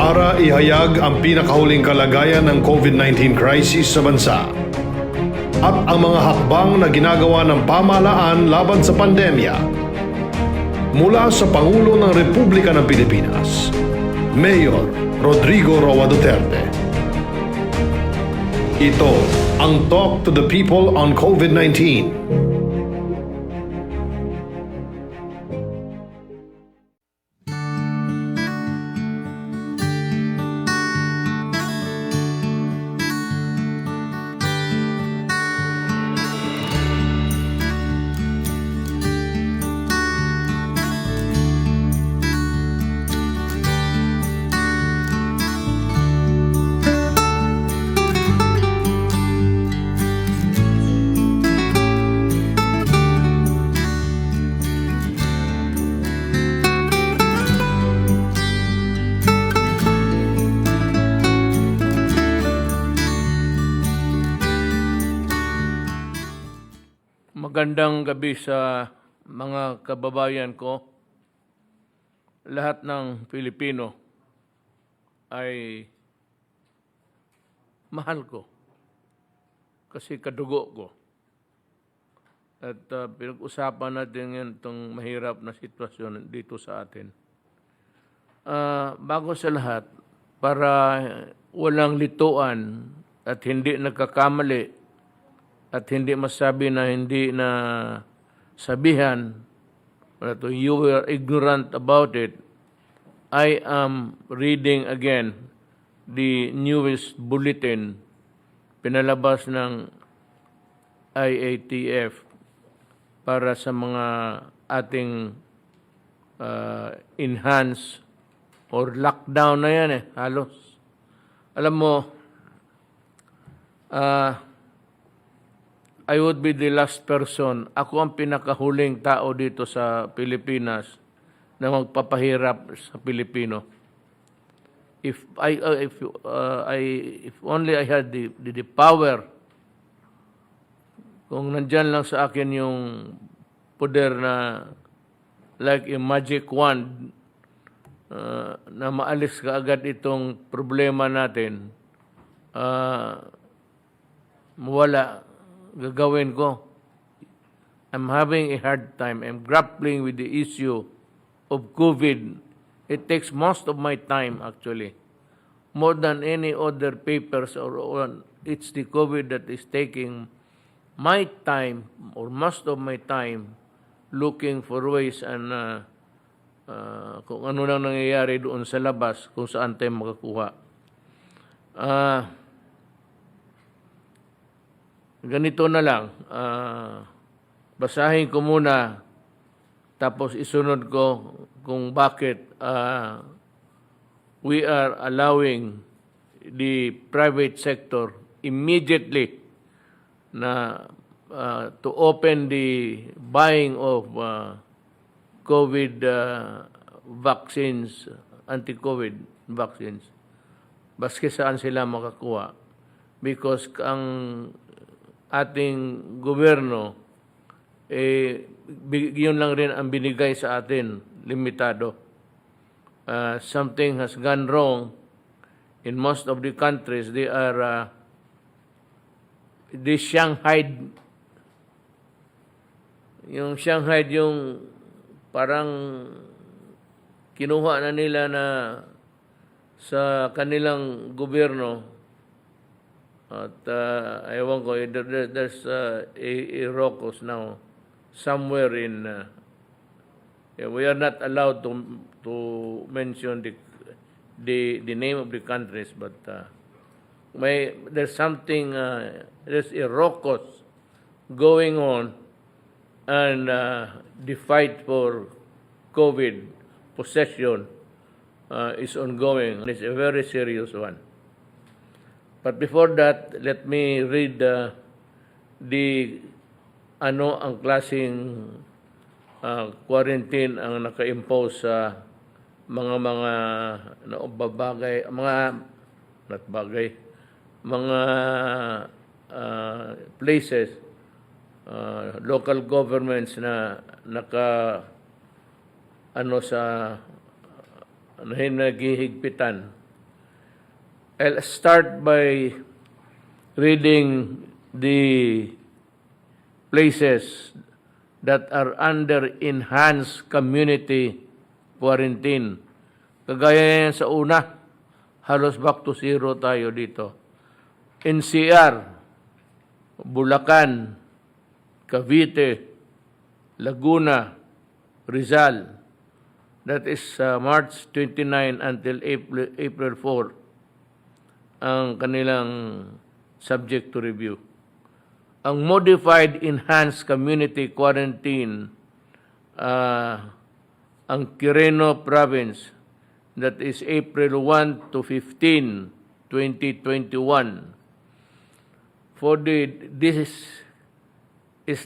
para ihayag ang pinakahuling kalagayan ng COVID-19 crisis sa bansa at ang mga hakbang na ginagawa ng pamahalaan laban sa pandemya. Mula sa Pangulo ng Republika ng Pilipinas, Mayor Rodrigo Roa Duterte. Ito ang Talk to the People on COVID-19. Magandang gabi sa mga kababayan ko. Lahat ng Pilipino ay mahal ko kasi kadugo ko. At pinag-usapan natin yan itong mahirap na sitwasyon dito sa atin. Bago sa lahat, para walang lituan at hindi nagkakamali, at hindi masabi na hindi na sabihan, you were ignorant about it, I am reading again the newest bulletin pinalabas ng IATF para sa mga ating enhanced or lockdown na yan halos. Alam mo, I would be the last person. Ako ang pinakahuling tao dito sa Pilipinas na magpapahirap sa Pilipino. If only I had the power, kung nandyan lang sa akin yung poder na like a magic wand na maalis ka agad itong problema natin, mawala. Gagawin ko. I'm having a hard time. I'm grappling with the issue of COVID. It takes most of my time actually. More than any other papers or it's the COVID that is taking my time or most of my time looking for ways and kung ano nang nangyayari doon sa labas kung saan tayo makakuha. Ganito na lang, basahin ko muna, tapos isunod ko kung bakit we are allowing the private sector immediately na to open the buying of COVID vaccines, anti-COVID vaccines, baski saan sila makakuha. Because ang ating gobyerno, yun lang rin ang binigay sa atin, limitado. Something has gone wrong in most of the countries. They Shanghai, yung parang kinuha na nila na sa kanilang gobyerno. At ewan ko, there's a rocos now somewhere in we are not allowed to mention the name of the countries, but there's something, there's a rocos going on, and the fight for COVID possession is ongoing. It's a very serious one. But before that, let me read ang klaseng quarantine ang naka-impose sa mga places, local governments na naghihigpitan I'll start by reading the places that are under enhanced community quarantine. Kagaya yan sa una, halos back to zero tayo dito. NCR, Bulacan, Cavite, Laguna, Rizal. That is March 29 until April 4 ang kanilang subject to review. Ang modified enhanced community quarantine, ang Quirino Province, that is April 1 to 15, 2021. For this is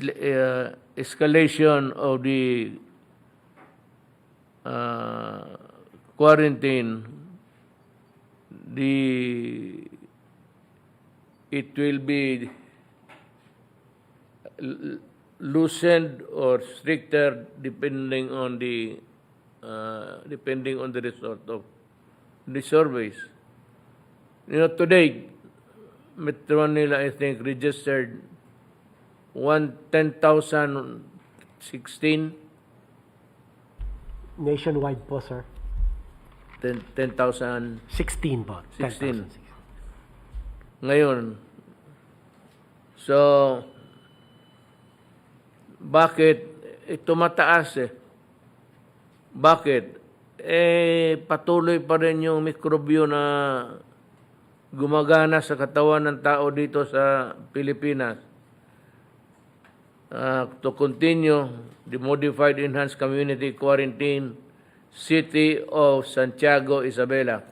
escalation of the quarantine, it will be loosened or stricter depending on the result of the surveys. Today, Metro Manila, I think, registered 10,016. Nationwide po, sir. 10,000. 16 po. 16. 10,016. Ngayon, so, bakit ito mataas eh? Bakit? Patuloy pa rin yung mikrobyo na gumagana sa katawan ng tao dito sa Pilipinas. To continue the modified enhanced community quarantine, City of Santiago, Isabela.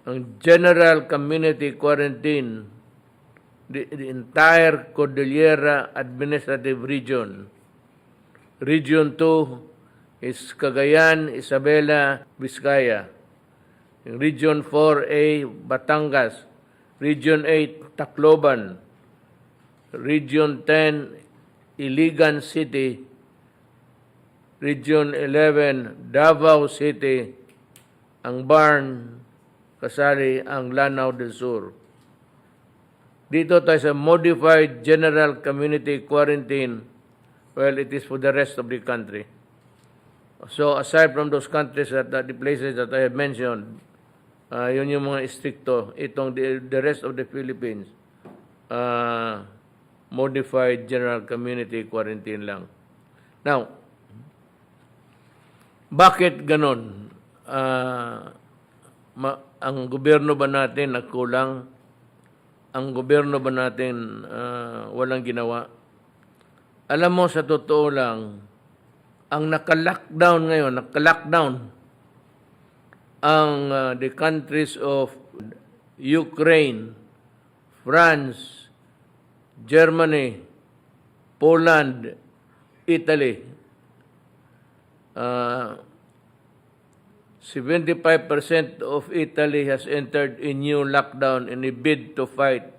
Ang general community quarantine, the entire Cordillera Administrative Region. Region 2 is Cagayan, Isabela, Vizcaya. Region 4A, Batangas. Region 8, Tacloban. Region 10, Iligan City. Region 11, Davao City. Ang Barn, kasali ang Lanao del Sur. Dito tayo sa modified general community quarantine. Well, it is for the rest of the country. So aside from those countries the places that I have mentioned, yun yung mga istrikto. Itong the rest of the Philippines, modified general community quarantine lang. Now, bakit ganon? Ang gobyerno ba natin nagkulang? Ang gobyerno ba natin walang ginawa? Alam mo, sa totoo lang, ang naka-lockdown ngayon, ang the countries of Ukraine, France, Germany, Poland, Italy. 75% of Italy has entered a new lockdown in a bid to fight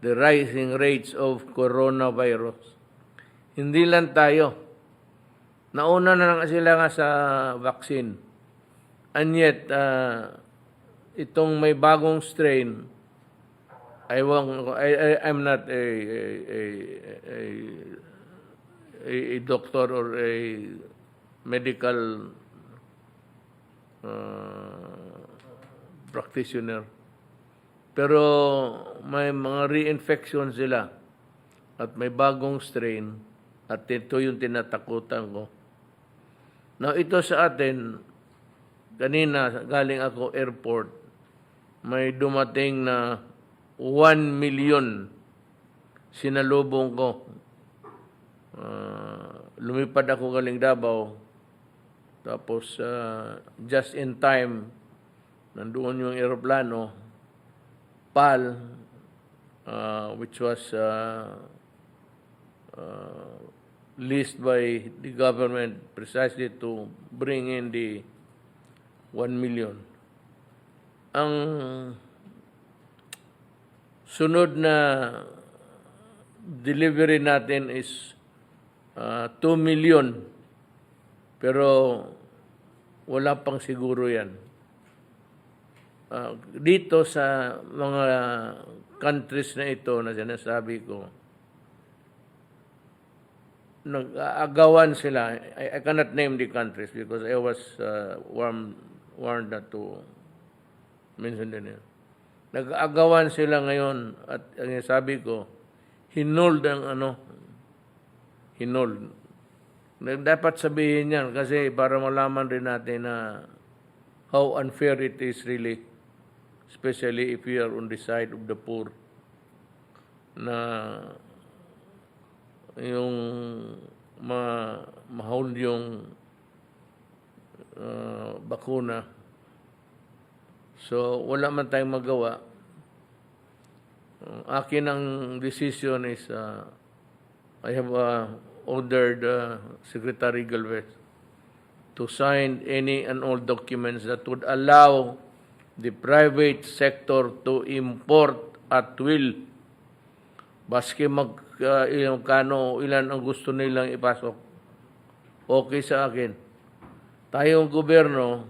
the rising rates of coronavirus. Hindi lang tayo. Nauna na lang sila nga sa vaccine. And yet, itong may bagong strain, I'm not a doctor or a medical practitioner. Pero may mga reinfection sila at may bagong strain at ito yung tinatakutan ko. Now, ito sa atin, kanina galing ako airport, may dumating na 1 million sinalubong ko. Lumipad ako galing Davao. Tapos, just in time, nandoon yung aeroplano, PAL, which was leased by the government precisely to bring in the 1 million. Ang sunod na delivery natin is 2 million. Pero wala pang siguro yan. dito sa mga countries na ito na sinasabi ko, nag-aagawan sila. I cannot name the countries because I was warned not to mention the name. Nag-aagawan sila ngayon at ang sabi ko, hinold ang hinold. Dapat sabihin yan kasi para malaman rin natin na how unfair it is really, especially if we are on the side of the poor, na yung ma-hold yung bakuna. So, wala man tayong magawa. Akin ang decision is, I have ordered Secretary Galvez to sign any and all documents that would allow the private sector to import at will. Baski ilan ang gusto nilang ipasok. Okay sa akin. Tayong gobyerno,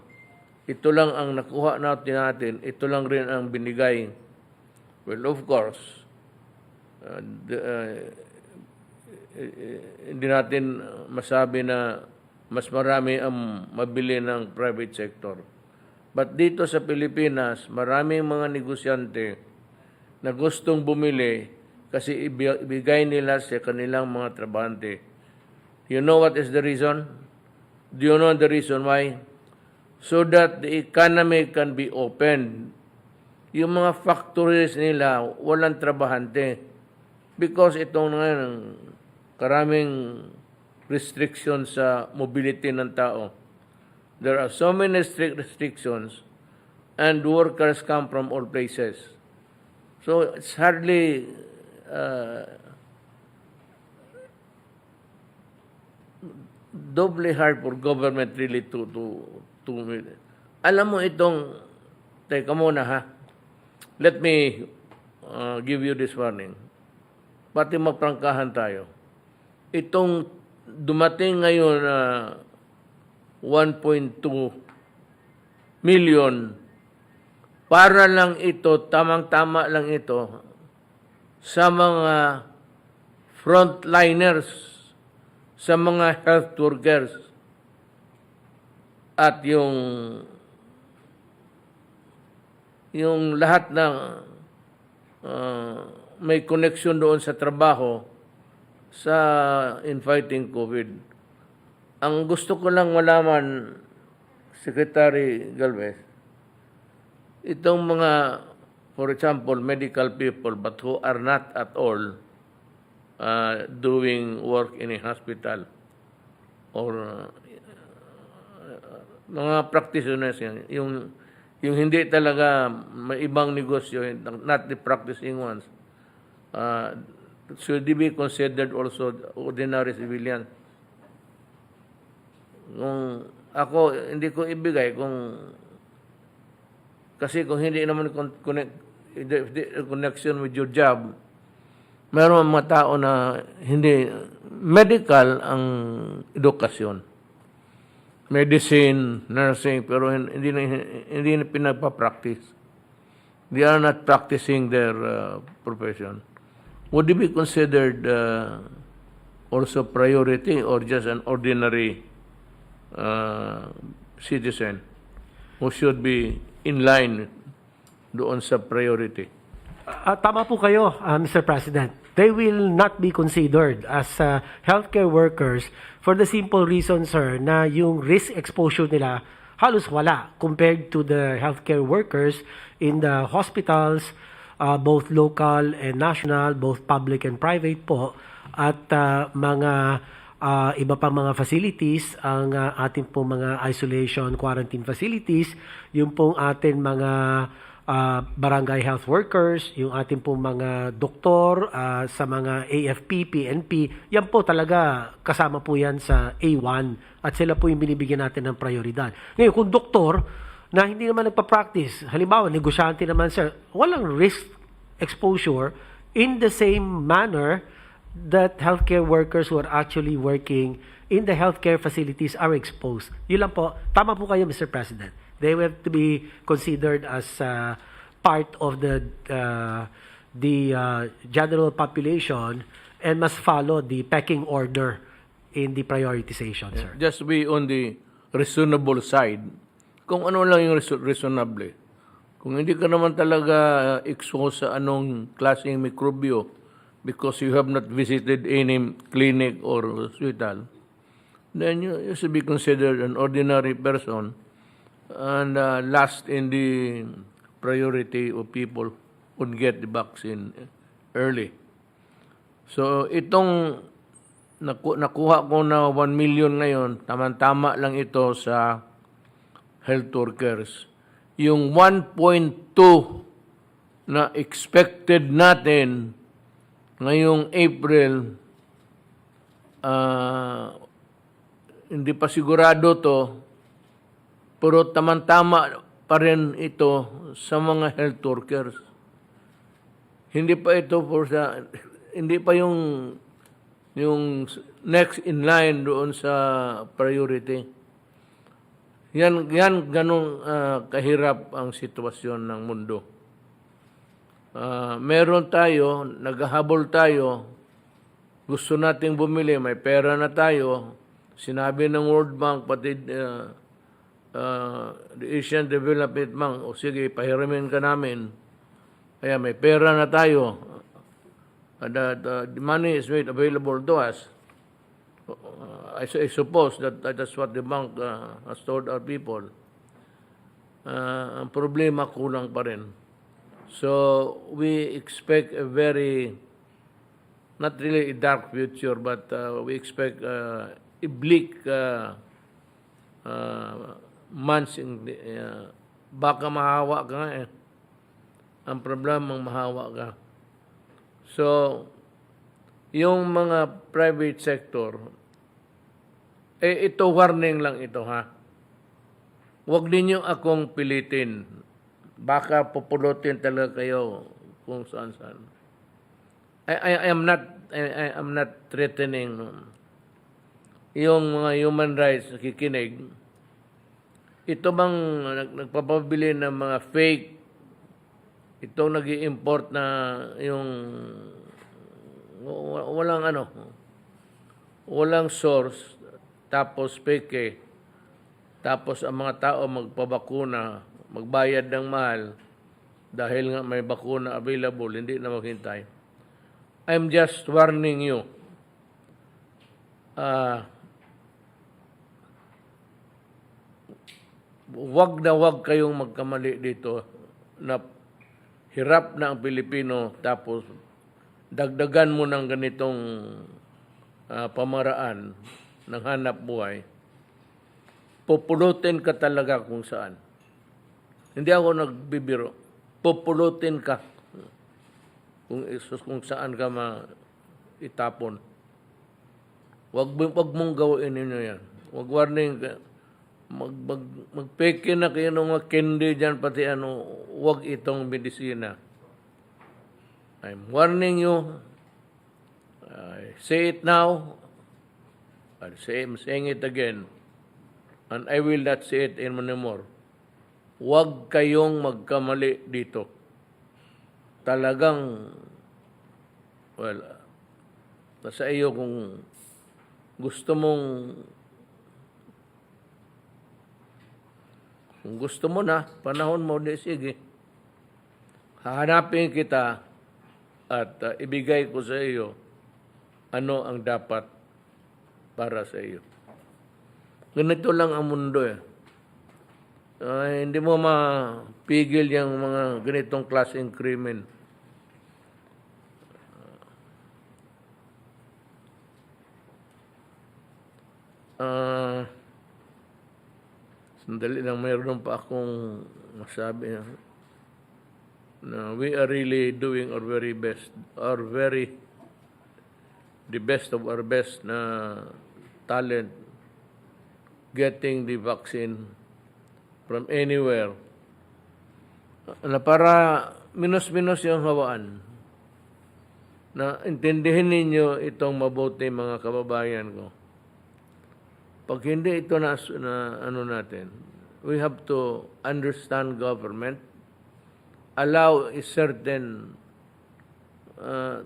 ito lang ang nakuha natin, ito lang rin ang binigay. Well, of course, hindi natin masabi na mas marami ang mabili ng private sector. But dito sa Pilipinas, maraming mga negosyante na gustong bumili kasi ibigay nila sa kanilang mga trabahante. You know what is the reason? Do you know the reason why? So that the economy can be opened. Yung mga factories nila, walang trabahante. Because itong ngayon, karaming restrictions sa mobility ng tao. There are so many restrictions and workers come from all places. So it's hardly doubly hard for government really to alam mo itong, teka muna ha, let me give you this warning. Pati magprangkahan tayo. Itong dumating ngayon na 1.2 million, para lang ito, tamang-tama lang ito, sa mga frontliners, sa mga health workers, at yung lahat ng may connection doon sa trabaho sa in fighting COVID. Ang gusto ko lang malaman, Secretary Galvez, itong mga, for example, medical people but who are not at all doing work in a hospital or mga practitioners yan, yung hindi talaga may ibang negosyo, not the practicing ones, should they be considered also ordinary civilians? Kung ako, hindi ko ibigay kasi kung hindi naman connection with your job, meron mga tao na hindi medical ang edukasyon. Medicine, nursing, pero hindi na pinagpa-practice. They are not practicing their profession. Would it be considered also priority or just an ordinary citizen who should be in line doon sa priority? Tama po kayo, Mr. President. They will not be considered as healthcare workers for the simple reason, sir, na yung risk exposure nila halos wala compared to the healthcare workers in the hospitals, both local and national, both public and private po, at mga iba pang mga facilities, ang ating pong mga isolation quarantine facilities, yung pong ating mga barangay health workers, yung ating pong mga doktor sa mga AFP, PNP, yan po talaga kasama po yan sa A1 at sila po yung binibigyan natin ng prioridad. Ngayon, kung doktor na hindi naman nagpa-practice, halimbawa, negosyante naman sir, walang risk exposure in the same manner that healthcare workers who are actually working in the healthcare facilities are exposed. Yun lang po. Tama po kayo, Mr. President. They will have to be considered as part of the general population and must follow the pecking order in the prioritization, sir. Just be on the reasonable side. Kung ano lang yung reasonable. Kung hindi ka naman talaga exposed sa anong klaseng mikrobyo because you have not visited any clinic or hospital, then you should be considered an ordinary person and last in the priority of people who get the vaccine early. So itong nakuha ko na 1 million ngayon, tama-tama lang ito sa health workers. Yung 1.2 na expected natin ngayong April, hindi pa sigurado to, pero tamang-tama pa rin ito sa mga health workers. Hindi pa ito hindi pa yung next in line doon sa priority. Yan ganong kahirap ang sitwasyon ng mundo. Meron tayo, naghahabol tayo, gusto nating bumili, may pera na tayo, sinabi ng World Bank, pati the Asian Development Bank, o sige, pahiramin ka namin, kaya may pera na tayo, the money is made available to us. I suppose that's what the bank has told our people. Ang problema, kulang pa rin. So we expect a very, not really a dark future, but we expect a bleak months. Baka mahawa ka nga eh. Ang problemang mahawa ka. So, yung mga private sector, ito warning lang ito ha. Huwag ninyo akong pilitin. Baka pupulutin talaga kayo kung saan-saan. I am not threatening yung mga human rights nakikinig. Ito bang nagpapabili ng mga fake, itong nag-i-import na yung walang source, tapos fake, tapos ang mga tao magpabakuna, magbayad ng mahal dahil nga may bakuna available, hindi na maghintay. I'm just warning you. Wag kayong magkamali dito na hirap na ang Pilipino tapos dagdagan mo ng ganitong pamaraan ng hanap buhay. Pupulutin ka talaga kung saan. Hindi ako nagbibiro. Pupulutin ka kung saan ka itapon. Wag mong gawin ninyo yan. Wag warning ka. Magpeke na kayo ng mga candy dyan, pati wag itong medisina. I'm warning you. I say it now. I'm saying it again. And I will not say it anymore. Huwag kayong magkamali dito. Talagang, nasa iyo kung gusto mo na, panahon mo, sige. Hahanapin kita at ibigay ko sa iyo ano ang dapat para sa iyo. Ganito lang ang mundo eh. Hindi mo mapigil yung mga ganitong klaseng krimen. Sandali lang, mayroon pa akong masabi na we are really doing our very best, the best of our best na talent getting the vaccine from anywhere na para minus-minus yung hawaan na intindihin ninyo itong mabuti mga kababayan ko. Pag hindi ito na ano natin, we have to understand government, allow a certain,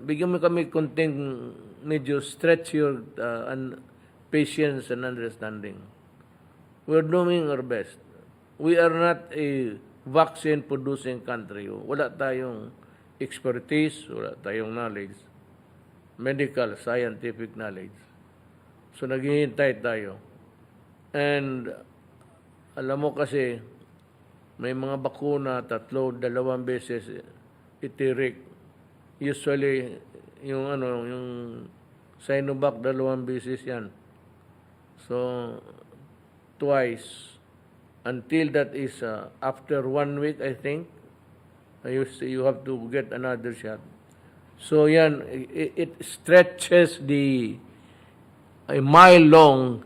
bigyan mo kami konting medyo stretch your patience and understanding. We're doing our best. We are not a vaccine-producing country. Wala tayong expertise, wala tayong knowledge, medical, scientific knowledge. So, naghihintay tayo. And, alam mo kasi, may mga bakuna, 3, 2 beses itirik. Usually, yung Sinovac, 2 beses yan. So, twice. Until that is after 1 week, I think, you have to get another shot. So, yan, it stretches a mile long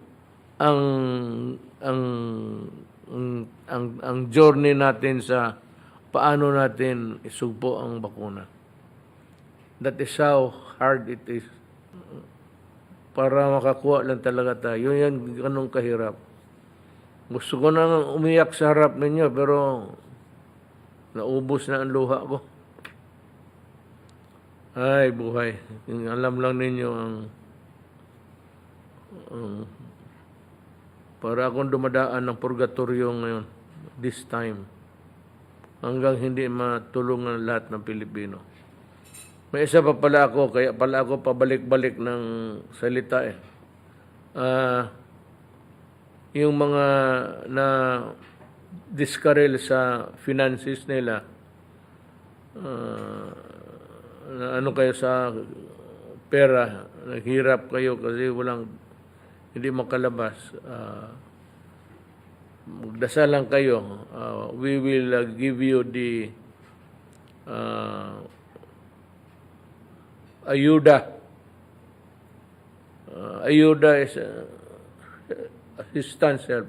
ang journey natin sa paano natin isugpo ang bakuna. That is how hard it is. Para makakuha lang talaga tayo. Yan, ganun kahirap. Gusto ko nang umiyak sa harap ninyo, pero naubos na ang luha ko. Ay, buhay. Alam lang ninyo para akong dumadaan ng purgatorio ngayon, this time, hanggang hindi matulungan lahat ng Pilipino. May isa pa pala ako, kaya pala ako pabalik-balik ng salita eh. Yung mga na diskarel sa finances nila, na ano kayo sa pera, naghirap kayo kasi hindi makalabas. Magdasal lang kayo. We will give you the ayuda. Ayuda is assistance help.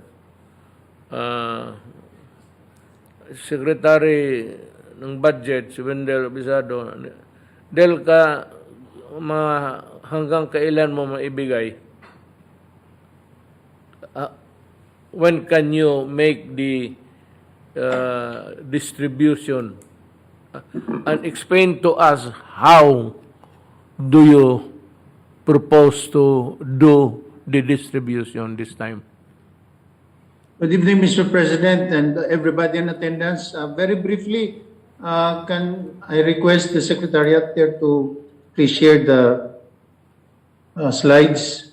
Secretary ng budget, si Wendell Bisado, Del ka hanggang kailan mo maibigay? When can you make the distribution? And explain to us how do you propose to do the distribution this time? Good evening, Mr. President, and everybody in attendance. Very briefly, can I request the Secretariat there to please share the slides?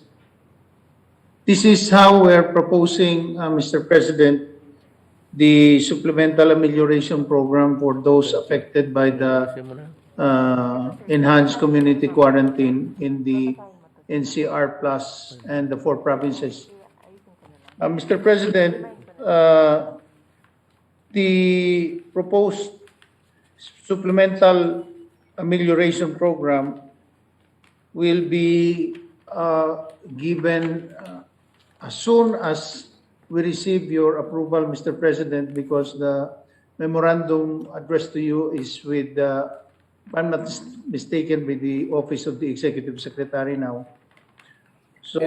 This is how we're proposing, Mr. President, the supplemental amelioration program for those affected by the enhanced community quarantine in the NCR Plus and the 4 provinces. Mr. President, the proposed supplemental amelioration program will be given as soon as we receive your approval, Mr. President, because the memorandum addressed to you is with, if I'm not mistaken, with the Office of the Executive Secretary now. So,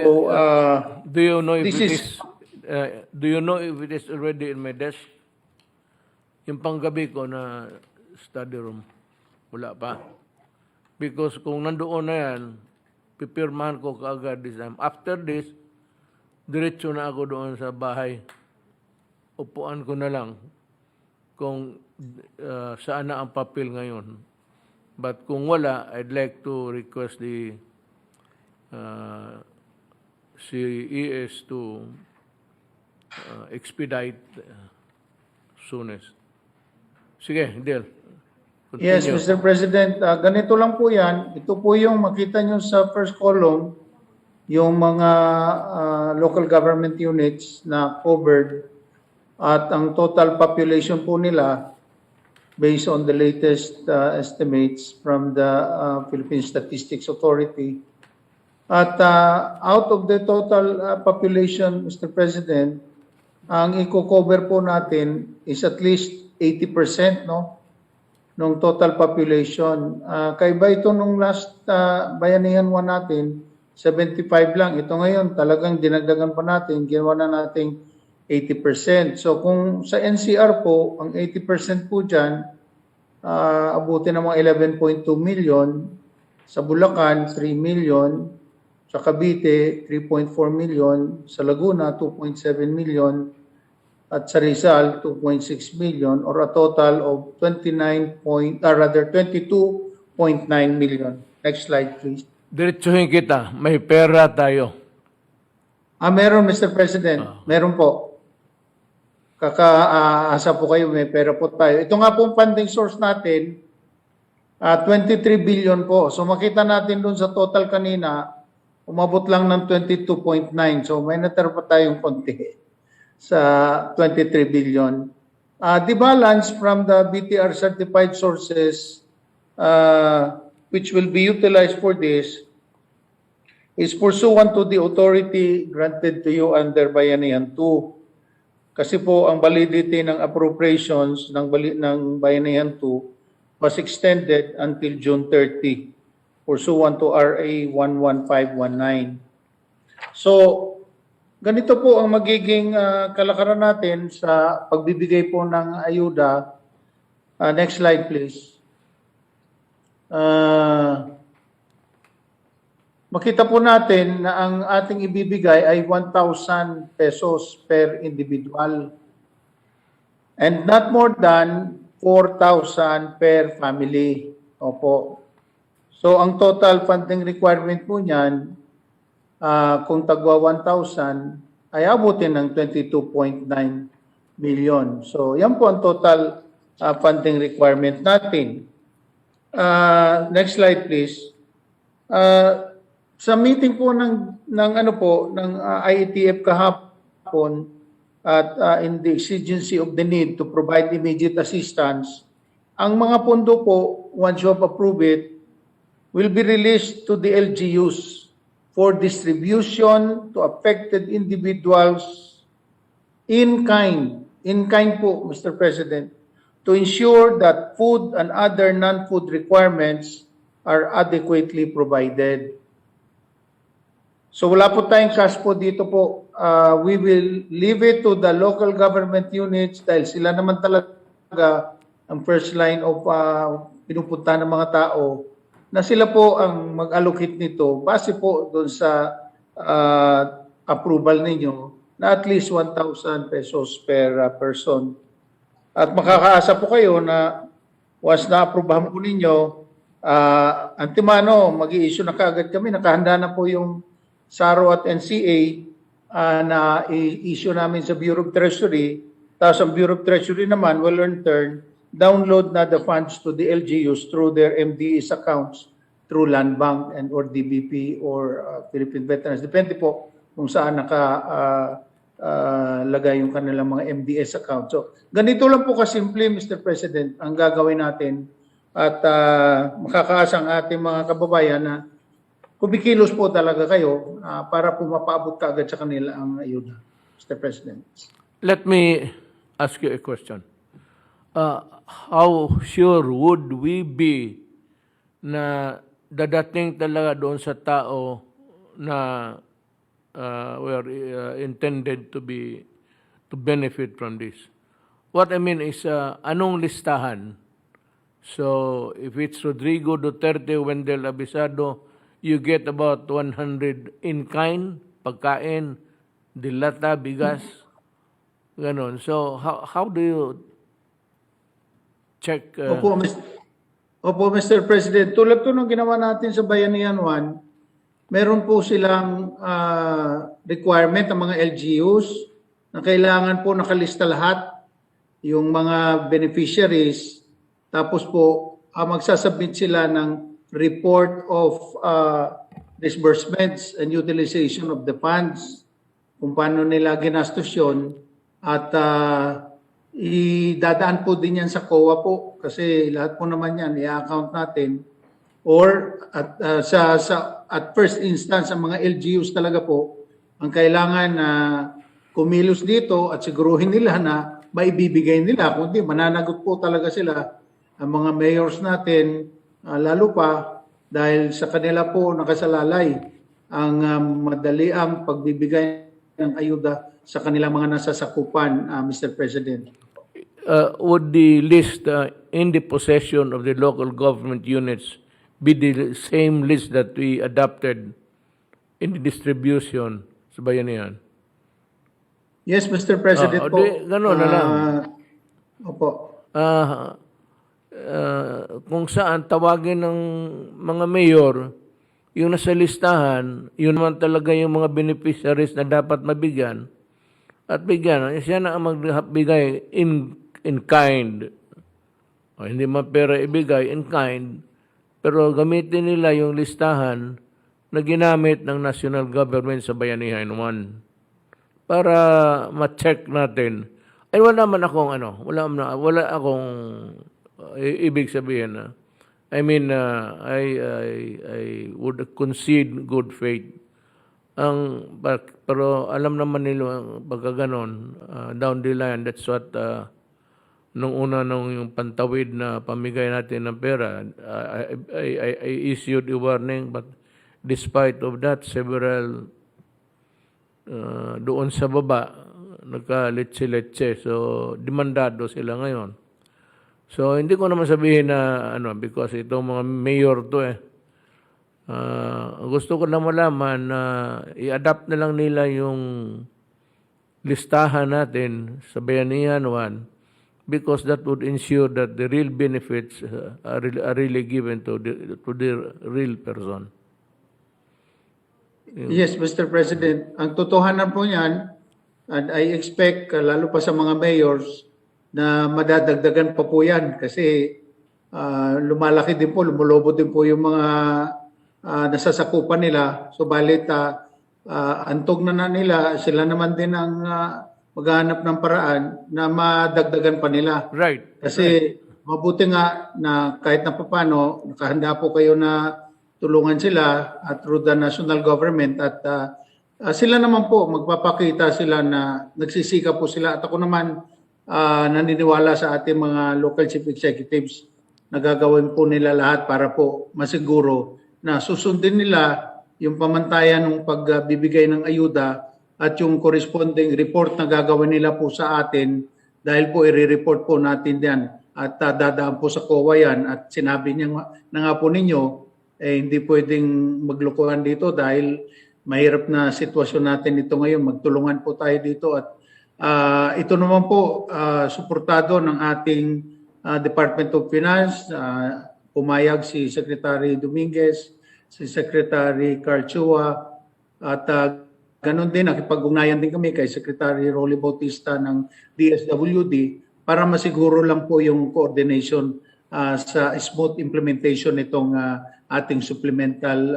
do you know if this it is- is do you know if it is already in my desk? Yung panggabi ko na study room, wala pa. Because kung nandoon na yan, pipirmahan ko kaagad this time. After this, diretso na ako doon sa bahay. Upuan ko na lang kung saan na ang papel ngayon. But kung wala, I'd like to request the CES to expedite soonest. Sige, Del. yes, Continue. Mr. President, ganito lang po yan. Ito po yung makita nyo sa first column, yung mga local government units na covered at ang total population po nila based on the latest estimates from the Philippine Statistics Authority. At out of the total population, Mr. President, ang i-cover po natin is at least 80%, no? Ng total population. Kaiba ito nung last bayanihan 1 natin, 75 lang. Ito ngayon, talagang dinagdagan pa natin, ginawa na nating 80%. So kung sa NCR po, ang 80% po dyan, abutin ng mga 11.2 million. Sa Bulacan, 3 million. Sa Cavite, 3.4 million. Sa Laguna, 2.7 million. At sa Rizal, 2.6 million, or a total of 22.9 million. Next slide, please. Diretsuhin kita, may pera tayo. Meron, Mr. President. Meron po. Kakaasa po kayo, may pera po tayo. Ito nga pong funding source natin, 23 billion po. So makita natin dun sa total kanina, umabot lang ng 22.9. So may natira pa tayong konti sa 23 billion. The balance from the BTR certified sources which will be utilized for this is pursuant to the authority granted to you under Bayanihan 2. Kasi po ang validity ng appropriations ng Bayanihan 2 was extended until June 30 pursuant to RA 11519. So, ganito po ang magiging kalakaran natin sa pagbibigay po ng ayuda. Next slide, please. Makita po natin na ang ating ibibigay ay 1,000 pesos per individual and not more than 4,000 per family. Opo. So, ang total funding requirement po niyan, kung tagwa 1,000, ay abutin ng 22.9 million. So, yan po ang total funding requirement natin. Next slide, please. Sa meeting po ng IETF kahapon at in the exigency of the need to provide immediate assistance, ang mga pondo po, once you have approved it, will be released to the LGUs for distribution to affected individuals in kind. In kind po, Mr. President, to ensure that food and other non-food requirements are adequately provided. So wala po tayong cash po dito po. We will leave it to the local government units dahil sila naman talaga ang first line of pinupunta ng mga tao na sila po ang mag-allocate nito base po doon sa approval ninyo na at least 1,000 pesos per person. At makakaasa po kayo na once na-approvehan po ninyo, antimano, mag-i-issue na kaagad kami. Nakahanda na po yung SARO at NCA na i-issue namin sa Bureau of Treasury. Tapos ang Bureau of Treasury naman will in turn download na the funds to the LGUs through their MDEs accounts through Land Bank and or DBP or Philippine Veterans. Depende po kung saan lagay yung kanilang mga MDS account. So, ganito lang po kasimple, Mr. President, ang gagawin natin at makakaasa ang ating mga kababayan na kumikilos po talaga kayo para po mapaabot kaagad sa kanila ang ayuda, Mr. President. Let me ask you a question. How sure would we be na dadating talaga doon sa tao na were intended to benefit from this? What I mean is, anong listahan? So, if it's Rodrigo Duterte, Wendell Abisado, you get about 100 in kind, pagkain, dilata, bigas, ganon. So, how do you check? Opo, Mr. President. Tulad po nung ginawa natin sa Bayanihan 1, meron po silang requirement ng mga LGUs na kailangan po nakalista lahat yung mga beneficiaries. Tapos po, magsasubmit sila ng report of disbursements and utilization of the funds, kung paano nila ginastos yun, at idadaan po din yan sa COA po kasi lahat po naman yan i-account natin or at first instance ang mga LGUs talaga po ang kailangan na kumilos dito at siguruhin nila na maibibigay nila, kundi mananagot po talaga sila ang mga mayors natin lalo pa dahil sa kanila po nakasalalay ang madali ang pagbibigay ng ayuda sa kanilang mga nasasakupan, Mr. President. Would the list in the possession of the local government units be the same list that we adopted in the distribution sa bayanihan? Yes, Mr. President po. Ganun na lang. Opo. Kung saan tawagin ng mga mayor, yung nasa listahan, yun naman talaga yung mga beneficiaries na dapat mabigyan. At bigyan, siya na ang magbigay in kind. O, hindi man pera ibigay, in kind. Pero gamitin nila yung listahan na ginamit ng national government sa Bayanihan 1. Para ma-check natin. Ay wala akong ibig sabihin. I mean, I would concede good faith. Pero alam naman nila pagka ganon, down the line, that's what nung yung pantawid na pamigay natin ng pera, I issued a warning, but despite of that, several doon sa baba, nagka-letse-letse. So, demandado sila ngayon. So, hindi ko naman sabihin na, because itong mga mayor to gusto ko na malaman na i-adapt na lang nila yung listahan natin sa Bayanihan 1 because that would ensure that the real benefits are really given to the real person. Yes, Mr. President. Ang totohanan po niyan, and I expect, lalo pa sa mga mayors, na madadagdagan pa po yan kasi lumalaki din po, lumulobo din po yung mga nasasakupan nila. So, balit, antog na nila, sila naman din ang maghahanap ng paraan na madagdagan pa nila. Right. Kasi mabuti nga na kahit na paano, nakahanda po kayo na tulungan sila through the national government at sila naman po magpapakita sila na nagsisika po sila at ako naman naniniwala sa ating mga local chief executives na gagawin po nila lahat para po masiguro na susundin nila yung pamantayan ng pagbibigay ng ayuda at yung corresponding report na gagawin nila po sa atin dahil po i-report po natin yan at dadaan po sa COA yan at sinabi niya na nga po ninyo hindi pwedeng maglokohan dito dahil mahirap na sitwasyon natin ito ngayon. Magtulungan po tayo dito at ito naman po suportado ng ating Department of Finance. Pumayag si Secretary Dominguez, si Secretary Carl Chua at ganun din, nakipag-ugnayan din kami kay Secretary Rolly Bautista ng DSWD para masiguro lang po yung coordination sa smooth implementation nitong ating supplemental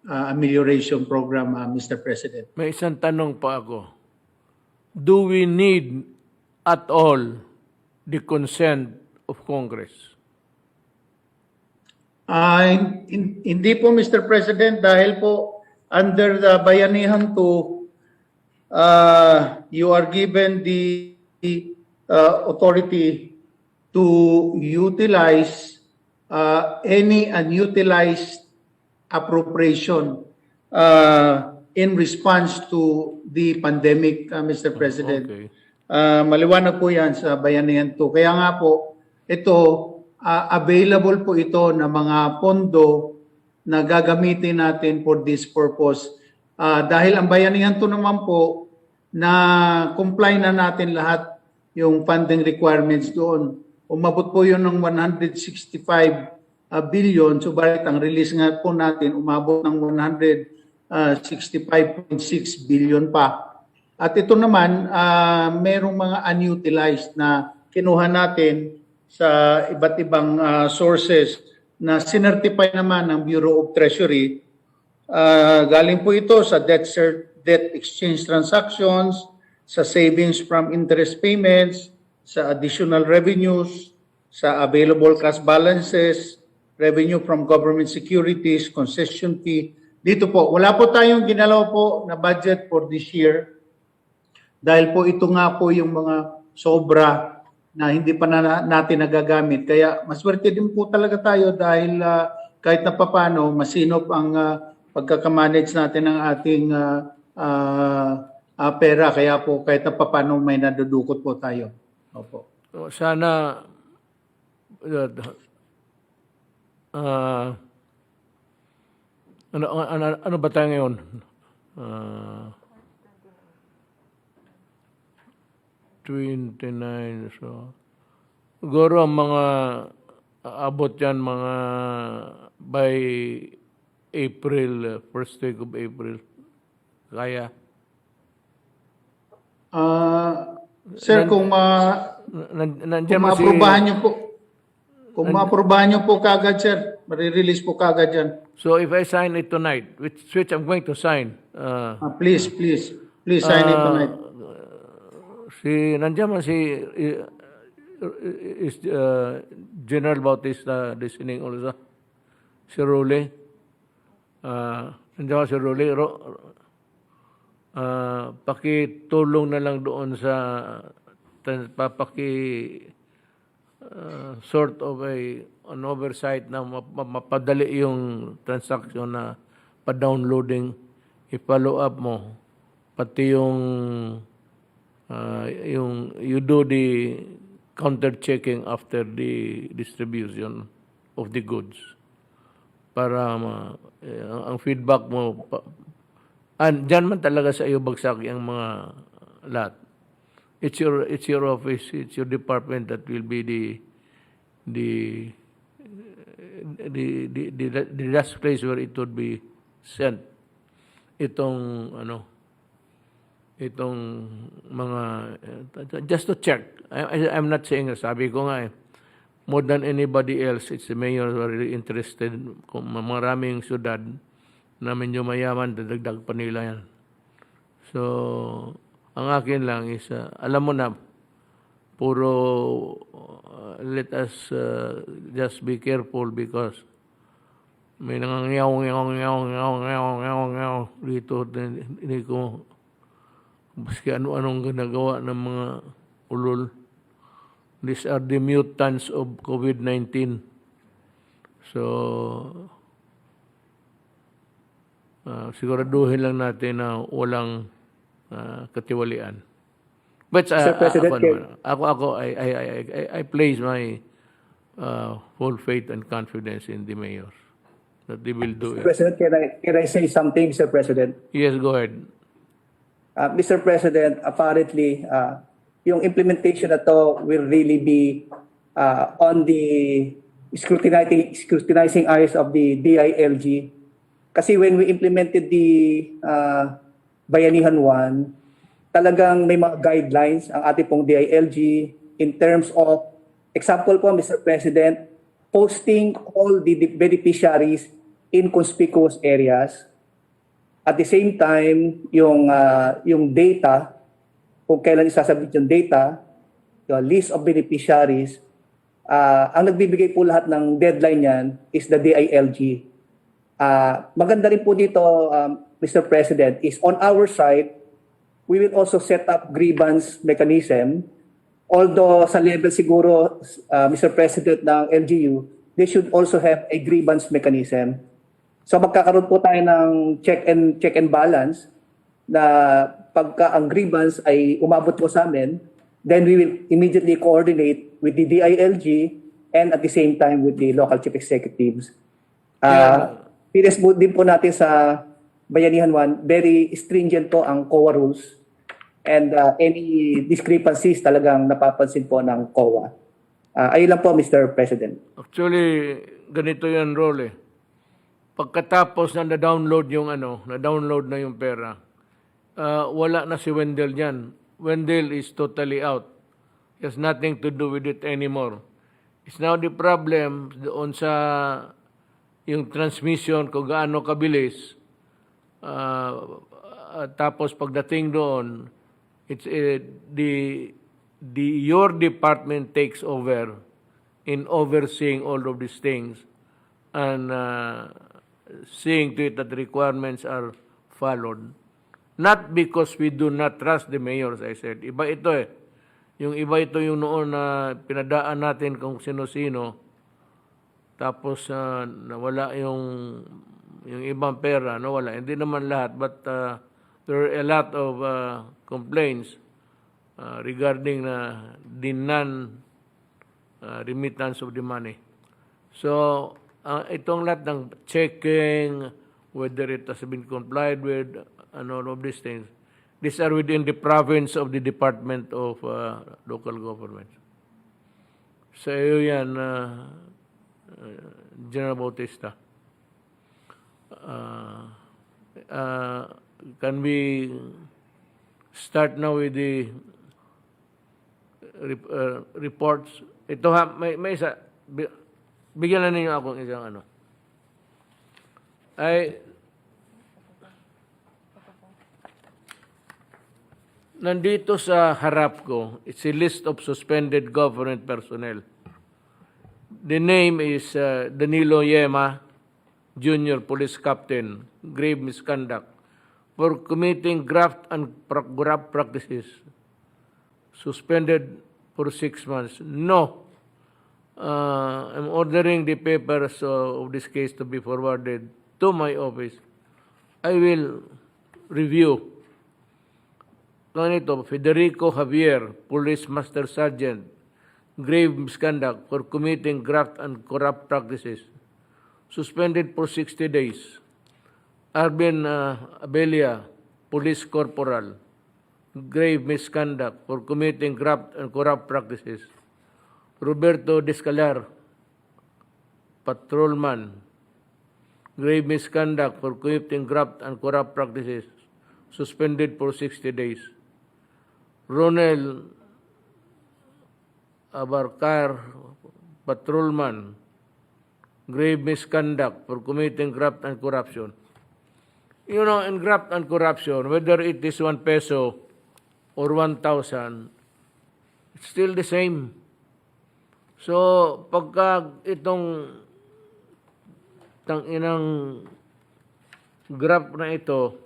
amelioration program, Mr. President. May isang tanong pa ako. Do we need at all the consent of Congress? Hindi po, Mr. President, dahil po under the Bayanihan 2, you are given the authority to utilize any unutilized appropriation in response to the pandemic, Mr. President. Okay. Maliwanag po yan sa Bayanihan 2. Kaya nga po, ito, available po ito na mga pondo na gagamitin natin for this purpose. Dahil ang Bayanihan 2 naman po, na comply na natin lahat yung funding requirements doon. Umabot po yun ng 165 billion. Subalit ang release nga po natin umabot ng 165.6 billion pa. At ito naman, merong mga unutilized na kinuha natin sa iba't ibang sources na sinertify naman ng Bureau of Treasury. Galing po ito sa debt exchange transactions, sa savings from interest payments, sa additional revenues, sa available cash balances, revenue from government securities, concession fee. Dito po, wala po tayong ginalaw po na budget for this year dahil po ito nga po yung mga sobra na hindi pa natin nagagamit. Kaya maswerte din po talaga tayo dahil kahit na papano masinop ang pagkakamanage natin ng ating pera. Kaya po kahit na paano may nadudukot po tayo. Opo. So, sana ano ba tayo ngayon? 29, so siguro ang mga abot yan mga by April, first week of April. Kaya. Sir, kung Nandiyan mo si... maaprubahan niyo po, kung maaprubahan niyo po kagad, sir, marirelease po kagad yan. So if I sign it tonight, which I'm going to sign, Please sign it tonight. nandiyan man si General Bautista listening also. Si Role. Nandiyan si Role. Pakitulong na lang doon sa sort of an oversight na mapadali yung transaction na pa-downloading, i-follow up mo, pati yung you do the counter-checking after the distribution of the goods para ang feedback mo dyan man talaga sa iyo bagsak ang mga lahat. It's your office, it's your department that will be the last place where it would be sent. Itong mga just to check. I'm not saying, sabi ko nga more than anybody else, it's the mayor who are really interested. Kung maraming syudad na medyo mayaman, dadagdag pa nila yan. So, ang akin lang is, alam mo na, puro let us just be careful because may nangangayaw dito. Hindi ko, maski ano-anong ginagawa ng mga ulol. These are the mutants of COVID-19. So, siguraduhin lang natin na walang katiwalian. But Sir President, I place my full faith and confidence in the mayors that they will do Mr. it. President, can I say something, Mr. President? Yes, go ahead. Mr. President, apparently, yung implementation na to will really be on the scrutinizing eyes of the DILG. Kasi when we implemented the Bayanihan 1, talagang may mga guidelines ang ating pong DILG in terms of, example po, Mr. President, posting all the beneficiaries in conspicuous areas. At the same time, yung data, kung kailan isasabit yung data, yung list of beneficiaries, ang nagbibigay po lahat ng deadline yan is the DILG. Maganda rin po dito, Mr. President, is on our side, we will also set up grievance mechanism. Although sa level siguro, Mr. President ng LGU, they should also have a grievance mechanism. So magkakaroon po tayo ng check and balance na pagka ang grievance ay umabot po sa amin, then we will immediately coordinate with the DILG and at the same time with the local chief executives. Pinis din po natin sa Bayanihan 1, very stringent po ang COA rules. And any discrepancies talagang napapansin po ng COA. Ayun lang po, Mr. President. Actually, ganito yung role eh. Pagkatapos na na-download na yung pera, wala na si Wendell dyan. Wendell is totally out. He has nothing to do with it anymore. It's now the problem doon sa yung transmission kung gaano kabilis. Tapos pagdating doon, it's your department takes over in overseeing all of these things and seeing to it that the requirements are followed. Not because we do not trust the mayor, as I said. Iba ito eh. Yung iba ito yung noon na pinadaan natin kung sino-sino. Tapos nawala yung yung ibang pera, nawala. Hindi naman lahat, but there are a lot of complaints regarding the non-remittance of the money. So, itong lahat ng checking, whether it has been complied with, and all of these things, these are within the province of the Department of Local Government. Sa iyo yan, General Bautista. Can we start now with the reports? Ito ha, may isa. Bigyan na ninyo akong isang ano. Nandito sa harap ko, it's a list of suspended government personnel. The name is Danilo Yema, Junior Police Captain, grave misconduct for committing graft and graft practices. Suspended for 6 months. No. I'm ordering the papers of this case to be forwarded to my office. I will review. Ito, Federico Javier, Police Master Sergeant, grave misconduct for committing graft and corrupt practices. Suspended for 60 days. Arvin Abelia, Police Corporal, grave misconduct for committing graft and corrupt practices. Roberto Descalar, Patrolman, grave misconduct for committing graft and corrupt practices. Suspended for 60 days. Ronel Abarcar, Patrolman, grave misconduct for committing graft and corruption. You know, in graft and corruption, whether it is 1 peso or 1,000, it's still the same. So, pagka itong tanginang graft na ito,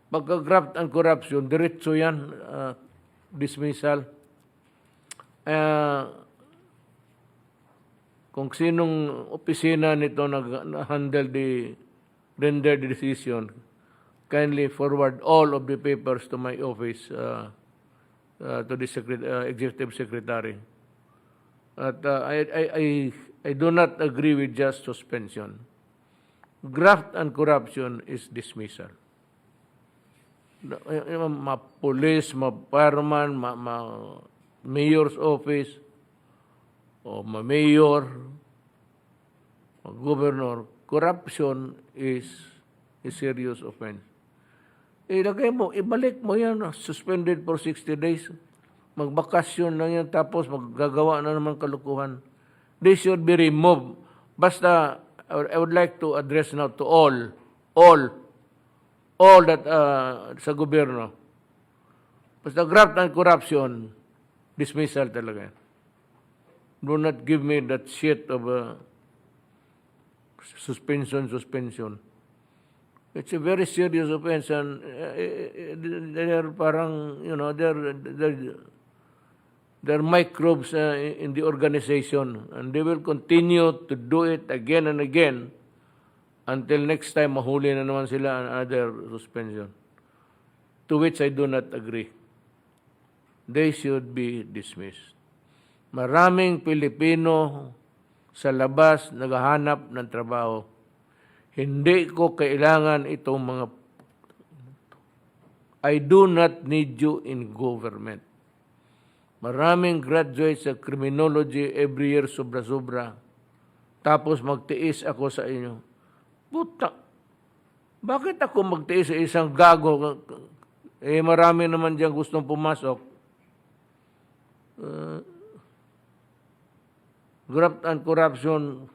pagka graft and corruption, diretso yan, dismissal. Kung sinong opisina nito nag-handle render the decision, kindly forward all of the papers to my office, to the executive secretary. At I do not agree with just suspension. Graft and corruption is dismissal. Police, fireman, mayor's office, o mayor, governor, corruption is a serious offense. Ilagay mo, ibalik mo yan, suspended for 60 days. Magbakasyon lang yan, tapos maggagawa na naman kalukuhan. They should be removed. Basta, I would like to address now to all that sa gobyerno. Basta graft and corruption, dismissal talaga. Do not give me that shit of suspension. It's a very serious offense, and they're parang, you know, they're microbes in the organization, and they will continue to do it again and again until next time mahuli na naman sila another suspension, to which I do not agree. They should be dismissed. Maraming Pilipino sa labas naghahanap ng trabaho. Hindi ko kailangan itong mga... I do not need you in government. Maraming graduates sa criminology every year, sobra-sobra. Tapos magtiis ako sa inyo. Puta, bakit ako magtiis sa isang gago? Marami naman dyan gustong pumasok. Graft and corruption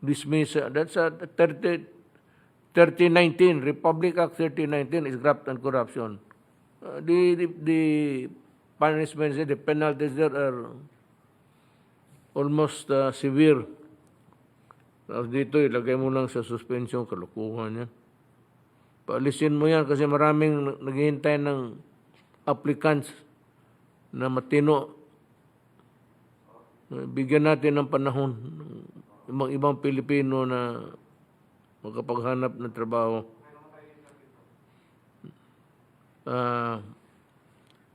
dismissal. That's a 3019, Republic Act 3019 is graft and corruption. The punishments, the penalties there are almost severe. Dito, ilagay mo lang sa suspension, kalukuhan yan. Paalisin mo yan kasi maraming naghihintay ng applicants na matino. Bigyan natin ng panahon. ibang Pilipino na makapaghanap ng trabaho.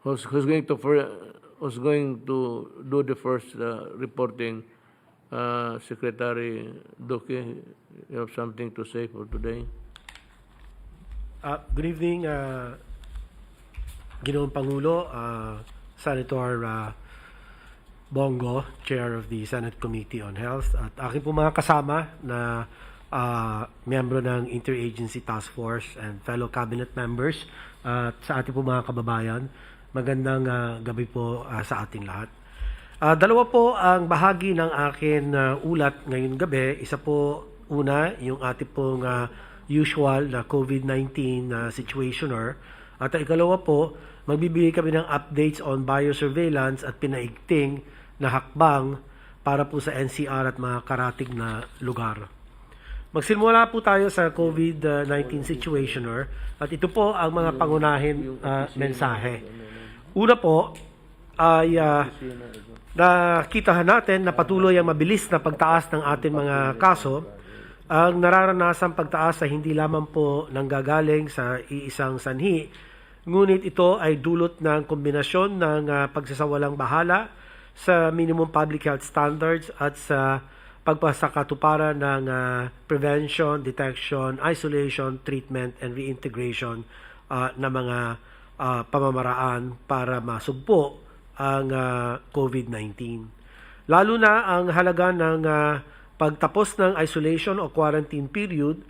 Who's going to do the first reporting? Secretary Duque, you have something to say for today? Good evening, Ginoong Pangulo, Senator Bongo, Chair of the Senate Committee on Health, at aking po mga kasama na miyembro ng Interagency Task Force and fellow cabinet members, at sa ating po mga kababayan. Magandang gabi po sa ating lahat. Dalawa po ang bahagi ng akin ulat ngayong gabi. Isa po, una, yung ating pong usual na COVID-19 situationer. At ang ikalawa po, magbibigay kami ng updates on biosurveillance at pinaigting na hakbang para po sa NCR at mga karatig na lugar. Magsimula po tayo sa COVID-19 situationer at ito po ang mga pangunahin mensahe. Una po ay nakitahan natin na patuloy ang mabilis na pagtaas ng ating mga kaso. Ang nararanasang pagtaas ay hindi lamang po nanggagaling sa iisang sanhi, ngunit ito ay dulot ng kombinasyon ng pagsasawalang bahala sa minimum public health standards at sa pagpasakatuparan ng prevention, detection, isolation, treatment, and reintegration na mga pamamaraan para masugpo ang COVID-19. Lalo na ang halaga ng pagtapos ng isolation o quarantine period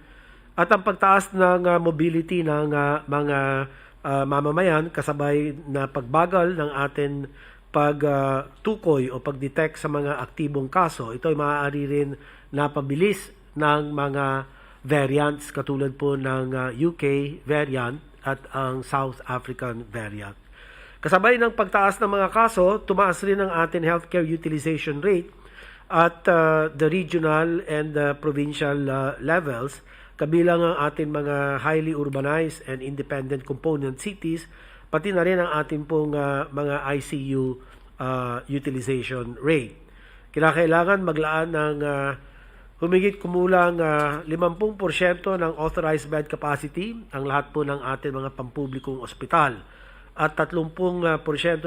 at ang pagtaas ng mobility ng mga mamamayan kasabay na pagbagal ng ating pagtukoy o pagdetect sa mga aktibong kaso. Ito ay maaari rin napabilis ng mga variants katulad po ng UK variant at ang South African variant. Kasabay ng pagtaas ng mga kaso, tumaas rin ang ating healthcare utilization rate at the regional and provincial levels, kabilang ang ating mga highly urbanized and independent component cities, pati na rin ang ating pong mga ICU utilization rate. Kinakailangan maglaan ng humigit kumulang 50% ng authorized bed capacity ang lahat po ng ating mga pampublikong ospital at 30%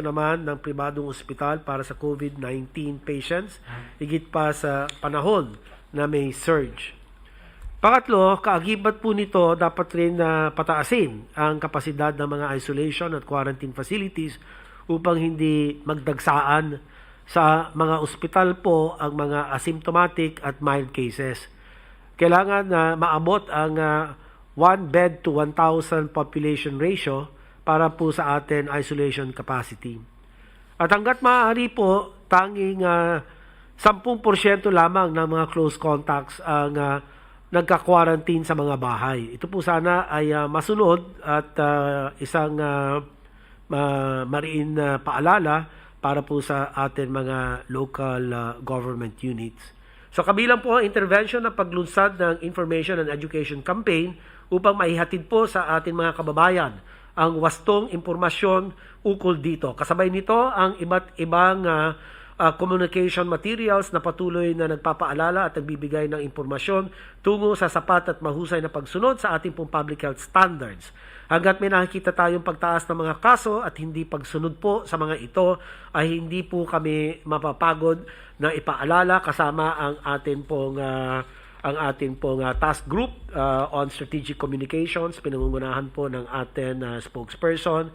naman ng pribadong ospital para sa COVID-19 patients, higit pa sa panahon na may surge. Pangatlo, kaagibat po nito, dapat rin pataasin ang kapasidad ng mga isolation at quarantine facilities upang hindi magdagsaan sa mga ospital po ang mga asymptomatic at mild cases. Kailangan na maabot ang 1 bed to 1,000 population ratio para po sa atin isolation capacity. At hanggat maaari po, tanging 10% lamang ng mga close contacts ang nagka-quarantine sa mga bahay. Ito po sana ay masunod at isang mariin na paalala para po sa atin mga local government units. So kabilang po ang intervention ng paglunsad ng information and education campaign upang maihatid po sa atin mga kababayan ang wastong impormasyon ukol dito. Kasabay nito ang iba't ibang communication materials na patuloy na nagpapaalala at nagbibigay ng impormasyon tungo sa sapat at mahusay na pagsunod sa ating pong public health standards. Hanggat may nakikita tayong pagtaas ng mga kaso at hindi pagsunod po sa mga ito, ay hindi po kami mapapagod na ipaalala kasama ang ating pong task group on strategic communications, pinangungunahan po ng ating spokesperson,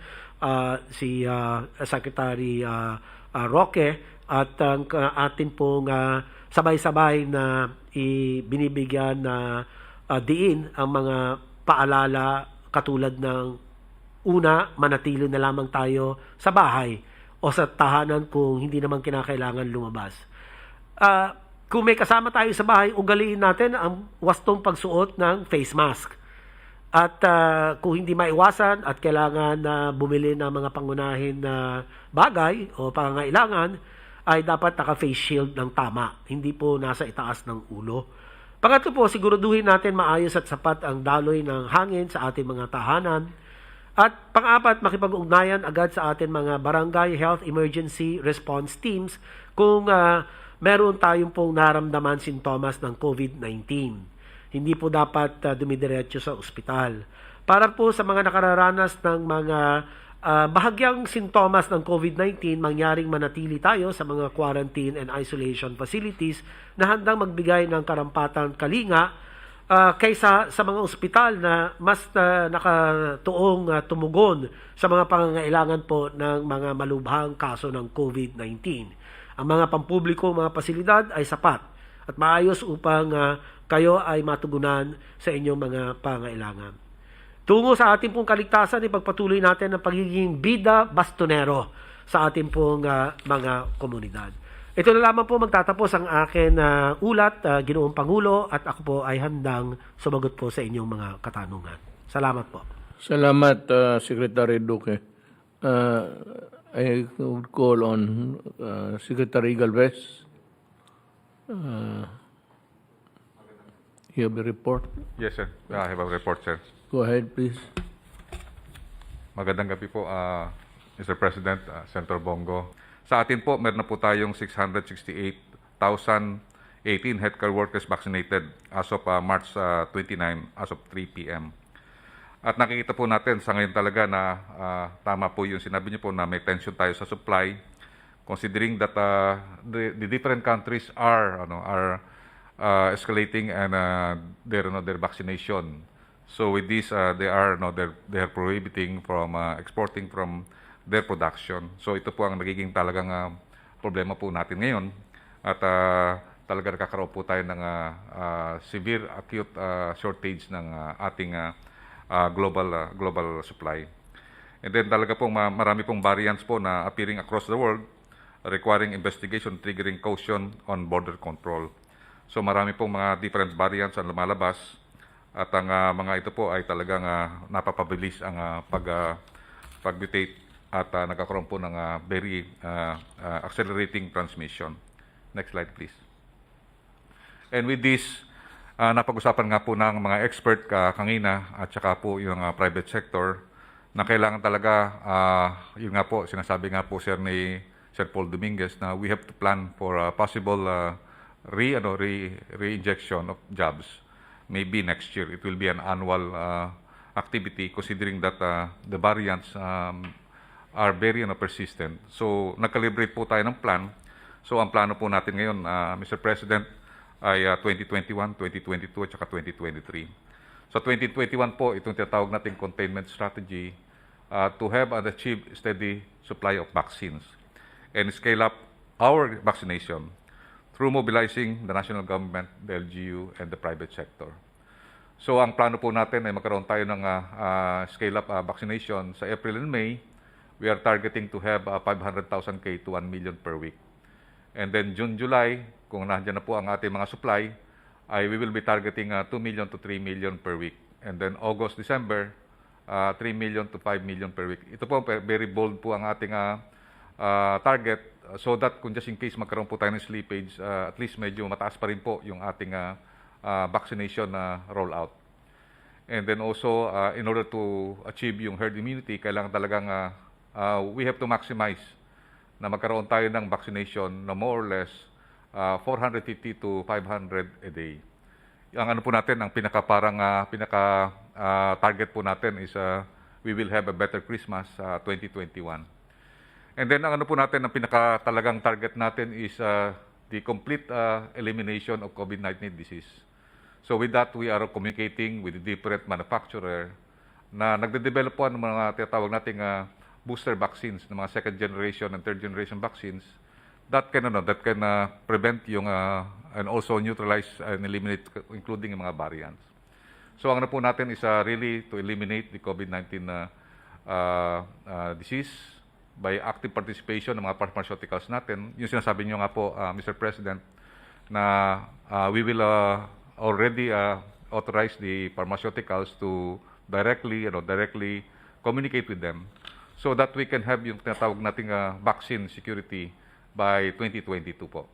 si Secretary Roque, at ang atin pong sabay-sabay na binibigyan na diin ang mga paalala katulad ng una, manatili na lamang tayo sa bahay o sa tahanan kung hindi naman kinakailangan lumabas. Kung may kasama tayo sa bahay, ugaliin natin ang wastong pagsuot ng face mask. At kung hindi maiwasan at kailangan na bumili ng mga pangunahin na bagay o pangangailangan, ay dapat naka-face shield ng tama, hindi po nasa itaas ng ulo. Pangatlo po, siguraduhin natin maayos at sapat ang daloy ng hangin sa ating mga tahanan. At pang-apat, makipag-ugnayan agad sa ating mga barangay health emergency response teams kung meron tayong pong naramdaman sintomas ng COVID-19. Hindi po dapat dumidiretso sa ospital. Para po sa mga nakararanas ng mga bahagyang sintomas ng COVID-19, mangyaring manatili tayo sa mga quarantine and isolation facilities na handang magbigay ng karampatang kalinga kaysa sa mga ospital na mas nakatuong tumugon sa mga pangangailangan po ng mga malubhang kaso ng COVID-19. Ang mga pampubliko, mga pasilidad ay sapat at maayos upang kayo ay matugunan sa inyong mga pangangailangan. Tungo sa ating pong kaligtasan, ipagpatuloy natin ang pagiging bida bastonero sa ating pong mga komunidad. Ito na lamang po magtatapos ang akin ulat, Ginoong Pangulo, at ako po ay handang sumagot po sa inyong mga katanungan. Salamat po. Salamat, Secretary Duque. I would call on Secretary Galvez. You have a report? Yes, sir. I have a report, sir. Go ahead, please. Magandang gabi po, Mr. President, Senator Bongo. Sa atin po, meron na po tayong 668,018 healthcare workers vaccinated as of March 29, as of 3 p.m. At nakikita po natin sa ngayon talaga na tama po yung sinabi niyo po na may tension tayo sa supply, considering that the different countries are escalating and their vaccination. So with this, they are prohibiting from exporting from their production. So ito po ang nagiging talagang problema po natin ngayon. At talaga nakakaroon po tayo ng severe acute shortage ng ating global supply. And then talaga po marami pong variants po na appearing across the world, requiring investigation, triggering caution on border control. So marami pong mga different variants ang lumalabas. At ang mga ito po ay talagang napapabilis ang pag-mutate at nagkakaroon po ng very accelerating transmission. Next slide, please. And with this, napag-usapan nga po ng mga expert kanina at saka po yung private sector na kailangan talaga, yun nga po, sinasabi nga po ni Sir Paul Dominguez na we have to plan for a possible re-injection of jobs. Maybe next year. It will be an annual activity considering that the variants are very persistent. So, nag-calibrate po tayo ng plan. So, ang plano po natin ngayon, Mr. President, ay 2021, 2022, at saka 2023. So, 2021 po, itong tinatawag nating containment strategy to have and achieve steady supply of vaccines and scale up our vaccination through mobilizing the national government, the LGU, and the private sector. So ang plano po natin ay magkaroon tayo ng scale-up vaccination sa April and May. We are targeting to have 500,000 to 1 million per week. And then June, July, kung nandiyan na po ang ating mga supply, we will be targeting 2 million to 3 million per week. And then August, December, 3 million to 5 million per week. Ito po, very bold po ang ating target. So that kung just in case magkaroon po tayo ng slippage, at least medyo mataas pa rin po yung ating vaccination rollout. And then also, in order to achieve yung herd immunity, kailangan talagang we have to maximize na magkaroon tayo ng vaccination na more or less 450 to 500 a day. Ang ano po natin, ang pinaka target po natin is we will have a better Christmas 2021. And then ang ano po natin, ang talagang target natin is the complete elimination of COVID-19 disease. So with that, we are communicating with the different manufacturer na nagde-develop po ng mga tinatawag nating booster vaccines, ng mga second generation and third generation vaccines that can prevent yung and also neutralize and eliminate including yung mga variants. So ang ano po natin is really to eliminate the COVID-19 disease by active participation ng mga pharmaceuticals natin. Yung sinasabi niyo nga po, Mr. President, na we will already authorize the pharmaceuticals to directly communicate with them so that we can have yung tinatawag nating vaccine security by 2022 po.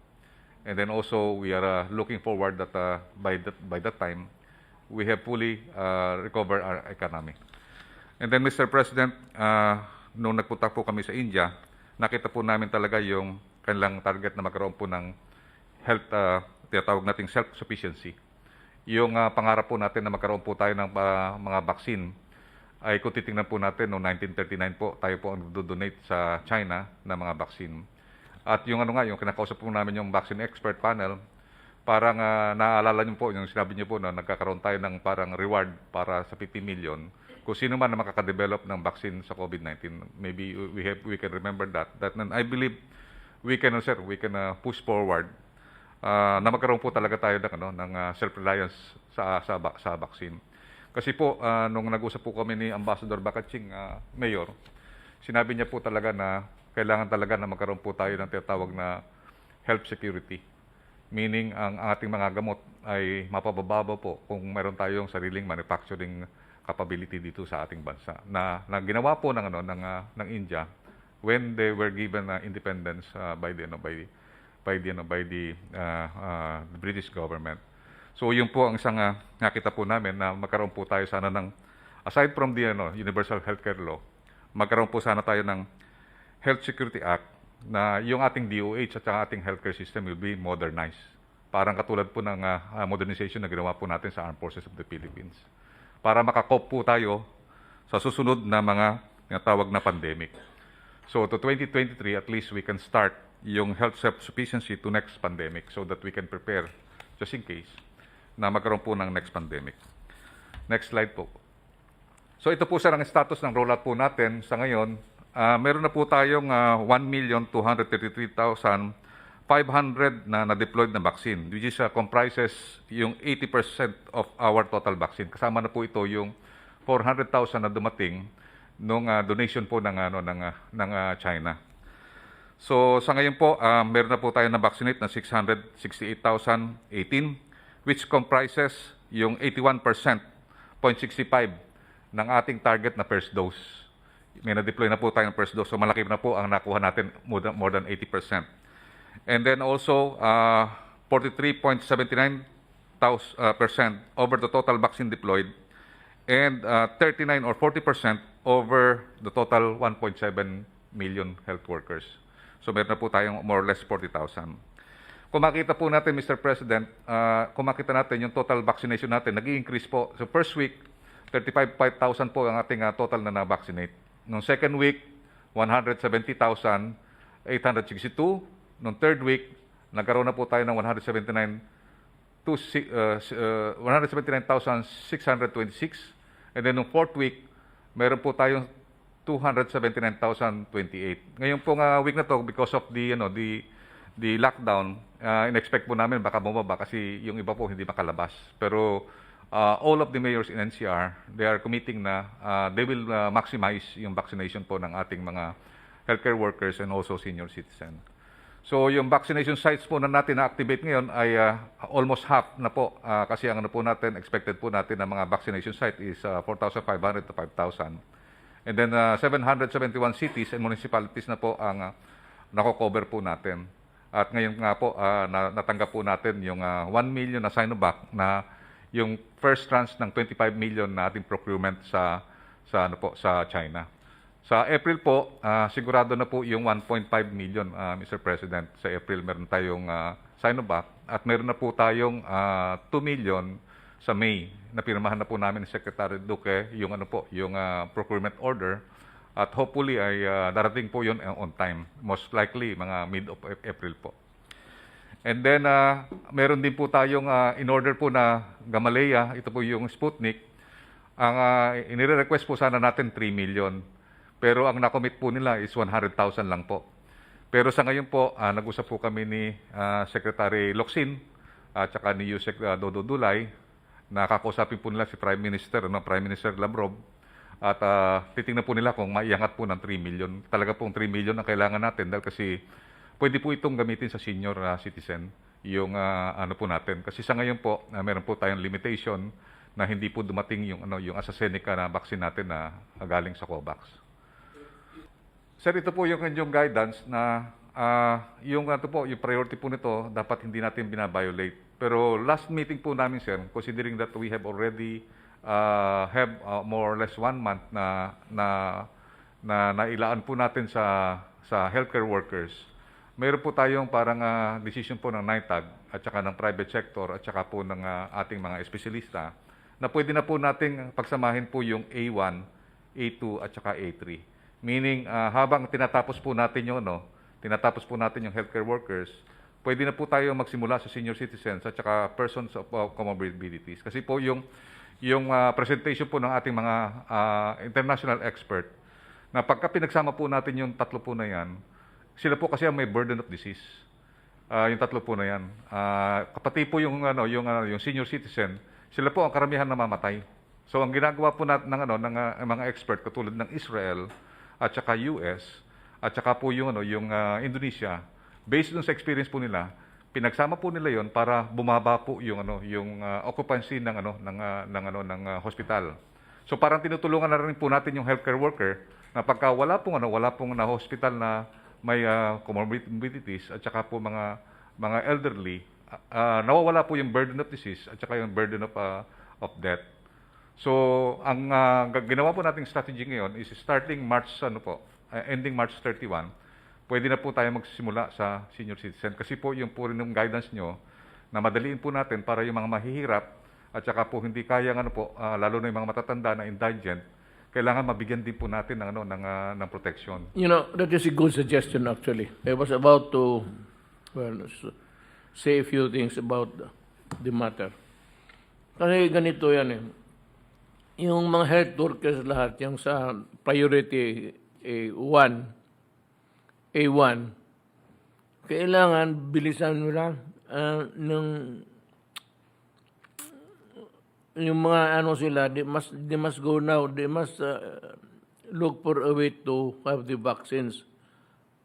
And then also, we are looking forward that by that time, we have fully recovered our economy. And then, Mr. President, nung nagpunta po kami sa India, nakita po namin talaga yung kanilang target na magkaroon po ng health, tinatawag nating self-sufficiency. Yung pangarap po natin na magkaroon po tayo ng mga vaccine ay kung titingnan po natin, noong 1939 po, tayo po ang donate sa China ng mga vaccine. At yung yung kinakausap po namin yung vaccine expert panel, parang naaalala niyo po, yung sinabi niyo po na nagkakaroon tayo ng parang reward para sa 50 million. Kung sino man na makakadevelop ng vaccine sa COVID-19, maybe we can remember that. And I believe we can push forward na magkaroon po talaga tayo ng self-reliance sa vaccine. Kasi po, nung nag-usap po kami ni Ambassador Bacaching, Mayor, sinabi niya po talaga na kailangan talaga na magkaroon po tayo ng tinatawag na health security. Meaning, ang ating mga gamot ay mapababa po kung meron tayong sariling manufacturing capability dito sa ating bansa. Na ginawa po ng India when they were given independence by the British government. So yun po ang isang nakita po namin na magkaroon po tayo sana ng, aside from the Universal Healthcare Law, magkaroon po sana tayo ng Health Security Act na yung ating DOH at ang ating healthcare system will be modernized. Parang katulad po ng modernization na ginawa po natin sa Armed Forces of the Philippines. Para makakop po tayo sa susunod na mga tinatawag na pandemic. So to 2023, at least we can start yung health self-sufficiency to next pandemic so that we can prepare just in case na magkaroon po ng next pandemic. Next slide po. So ito po sir ang status ng rollout po natin sa ngayon. Meron na po tayong 1,233,500 na na-deployed na vaccine, which is comprises yung 80% of our total vaccine. Kasama na po ito yung 400,000 na dumating nung donation po ng China. So sa ngayon po, meron na po tayo na vaccinate na 668,018, which comprises yung 81.65 ng ating target na first dose. May na-deploy na po tayo ng first dose, so malaki na po ang nakuha natin, more than 80%. And then also, 43.79% over the total vaccine deployed, and 39 or 40% over the total 1.7 million health workers. So meron na po tayong more or less 40,000. Kung makita po natin, Mr. President, kung makita natin yung total vaccination natin, nag-i-increase po. So first week, 35,000 po ang ating total na na-vaccinate. Noong second week, 170,862. Noong third week, nagkaroon na po tayo ng 179,626. And then noong fourth week, meron po tayong 279,028. Ngayon po week na to, because of the lockdown, in-expect po namin baka bumaba kasi yung iba po hindi makalabas. Pero all of the mayors in NCR, they are committing na they will maximize yung vaccination po ng ating mga healthcare workers and also senior citizen. So yung vaccination sites po na natin na-activate ngayon ay almost half na po kasi ang po natin, expected po natin na mga vaccination site is 4,500 to 5,000. And then 771 cities and municipalities na po ang nako-cover po natin. At ngayon nga po, natanggap po natin yung 1 million na Sinovac na yung first tranche ng 25 million na ating procurement sa China. Sa April po, sigurado na po yung 1.5 million, Mr. President. Sa April, meron tayong Sinovac at meron na po tayong 2 million sa May na pirmahan na po namin ni Secretary Duque yung procurement order. At hopefully ay darating po yun on time. Most likely, mga mid of April po. And then, meron din po tayong in-order po na Gamaleya. Ito po yung Sputnik. Ang inire-request po sana natin 3 million. Pero ang nakomit po nila is 100,000 lang po. Pero sa ngayon po, nag-usap po kami ni Secretary Locsin at saka ni Yusek Dodo Dulay. Nakakausapin po nila si Prime Minister Lavrov. At titingnan po nila kung maiangat po ng 3 million. Talaga pong 3 million ang kailangan natin dahil kasi pwede po itong gamitin sa senior citizen yung po natin. Kasi sa ngayon po, meron po tayong limitation na hindi po dumating yung AstraZeneca na vaccine natin na galing sa COVAX. Sir, ito po yung guidance na yung priority po nito dapat hindi natin binabiolate. Pero last meeting po namin, sir, considering that we have already have more or less 1 month na nailaan po natin sa healthcare workers. mayroon po tayong parang decision po ng NITAG at saka ng private sector at saka po ng ating mga espesyalista na pwede na po nating pagsamahin po yung A1, A2 at saka A3. Meaning, habang tinatapos po natin yung healthcare workers, pwede na po tayo magsimula sa senior citizens at saka persons of comorbidities. Kasi po yung presentation po ng ating mga international expert na pagka pinagsama po natin yung tatlo po na yan, sila po kasi ang may burden of disease. Yung tatlo po na yan. Kapati po yung senior citizen, sila po ang karamihan na mamatay. So ang ginagawa po natin ng mga expert katulad ng Israel at saka US at saka po yung Indonesia, based dun sa experience po nila, pinagsama po nila yon para bumaba po yung occupancy ng hospital. So parang tinutulungan na rin po natin yung healthcare worker na pagka wala pong na hospital na may comorbidities at saka po mga elderly, nawawala po yung burden of disease at saka yung burden of death. So ang ginawa po nating strategy ngayon is starting ending March 31, pwede na po tayo magsisimula sa senior citizen kasi po yung po rin yung guidance nyo na madaliin po natin para yung mga mahihirap at saka po hindi kaya lalo na yung mga matatanda na indigent, kailangan mabigyan din po natin ng protection. You know, that is a good suggestion actually. I was about to say a few things about the matter. Kasi ganito yan eh. Yung mga health workers lahat, yung sa priority A1, kailangan bilisan mo lang yung mga sila, they must go now, they must look for a way to have the vaccines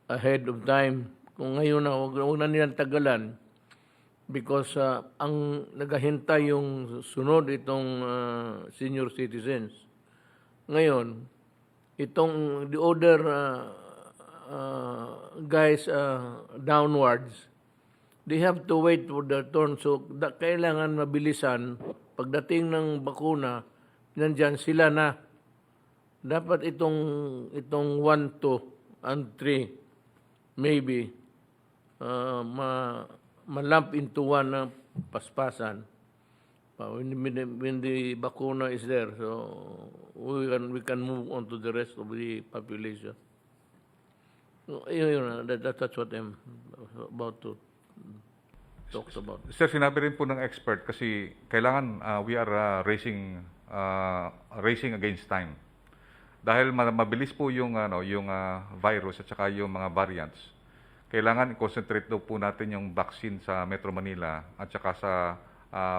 ahead of time. Kung ngayon na, huwag na nilang tagalan. Because ang naghahintay yung sunod itong senior citizens. Ngayon, the other guys downwards, they have to wait for their turn. So, kailangan mabilisan. Pagdating ng bakuna, nandyan sila na. Dapat itong 1, 2, and 3, maybe, ma-lump into one na paspasan. When the bakuna is there, so we can move on to the rest of the population. So, that's what I'm about to talk about. Sir, sinabi rin po ng expert kasi kailangan we are racing against time. Dahil mabilis po yung virus at saka yung mga variants. Kailangan i-concentrate daw po natin yung vaccine sa Metro Manila at saka sa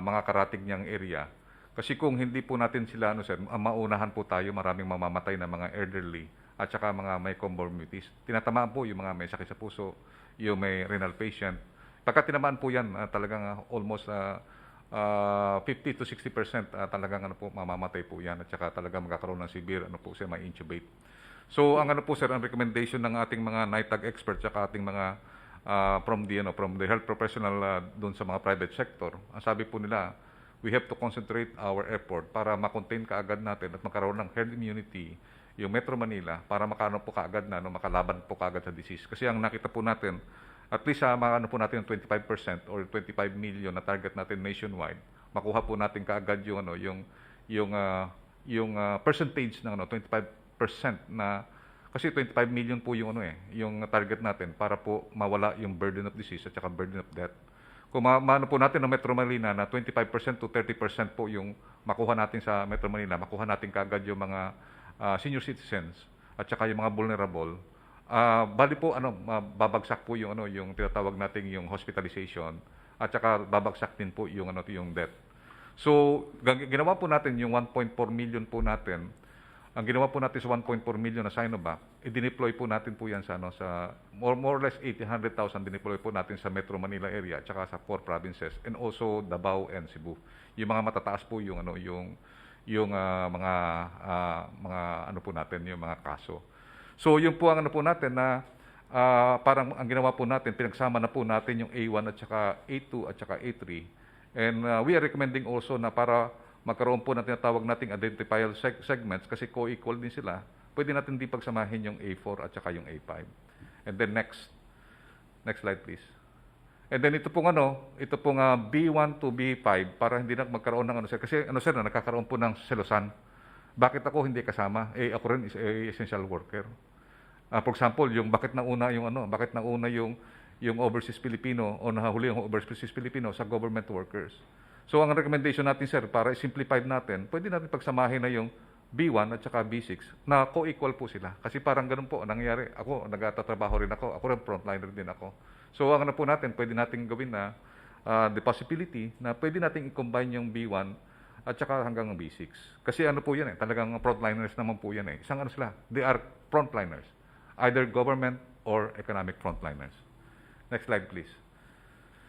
mga karatig niyang area. Kasi kung hindi po natin sila, maunahan po tayo, maraming mamamatay na mga elderly at saka mga may comorbidities. Tinatamaan po yung mga may sakit sa puso, yung may renal patient. Pagka tinamaan po yan, talagang almost 50 to 60% talagang mamamatay po yan at saka talagang magkakaroon ng severe, may intubate. So ang sir, ang recommendation ng ating mga NITAG experts at ating mga from the health professional doon sa mga private sector, ang sabi po nila, we have to concentrate our effort para ma-contain kaagad natin at magkaroon ng herd immunity yung Metro Manila para makalaban po kaagad sa disease. Kasi ang nakita po natin, at least po natin yung 25% or 25 million na target natin nationwide, makuha po natin kaagad yung percentage ng 25% na kasi 25 million po yung yung target natin para po mawala yung burden of disease at saka burden of death. Kung maano po natin ng Metro Manila na 25% to 30% po yung makuha natin sa Metro Manila, makuha natin kaagad yung mga senior citizens at saka yung mga vulnerable. Bali po babagsak po yung yung tinatawag nating yung hospitalization at saka babagsak din po yung yung death. So ginawa po natin yung 1.4 million po natin. Ang ginawa po natin sa 1.4 million na Sinovac, i-deploy po natin po yan sa more or less 800,000 dineploy po natin sa Metro Manila area at saka sa 4 provinces and also Davao and Cebu. Yung mga matataas po yung mga po natin, yung mga kaso. So yun po ang po natin na parang ang ginawa po natin, pinagsama na po natin yung A1 at saka A2 at saka A3. And we are recommending also na para magkaroon po na tinatawag nating identifiable segments kasi co-equal din sila, pwede natin din pagsamahin yung A4 at saka yung A5. And then next, Next slide, please. And then ito pong B1 to B5 para hindi na magkaroon ng sir. Kasi sir, nagkakaroon po ng selosan. Bakit ako hindi kasama? Ako rin is essential worker. For example, bakit nauna yung overseas Filipino o nahuli yung overseas Filipino sa government workers. So ang recommendation natin sir, para i-simplify natin, pwede natin pagsamahin na yung B1 at saka B6 na co-equal po sila. Kasi parang ganun po nangyayari. Ako, nagtatrabaho rin ako. Ako rin frontliner din ako. So ang po natin, pwede natin gawin na the possibility na pwede natin i-combine yung B1 at saka hanggang B6. Kasi po yan talagang frontliners naman po yan Isang sila, they are frontliners. Either government or economic frontliners. Next slide please.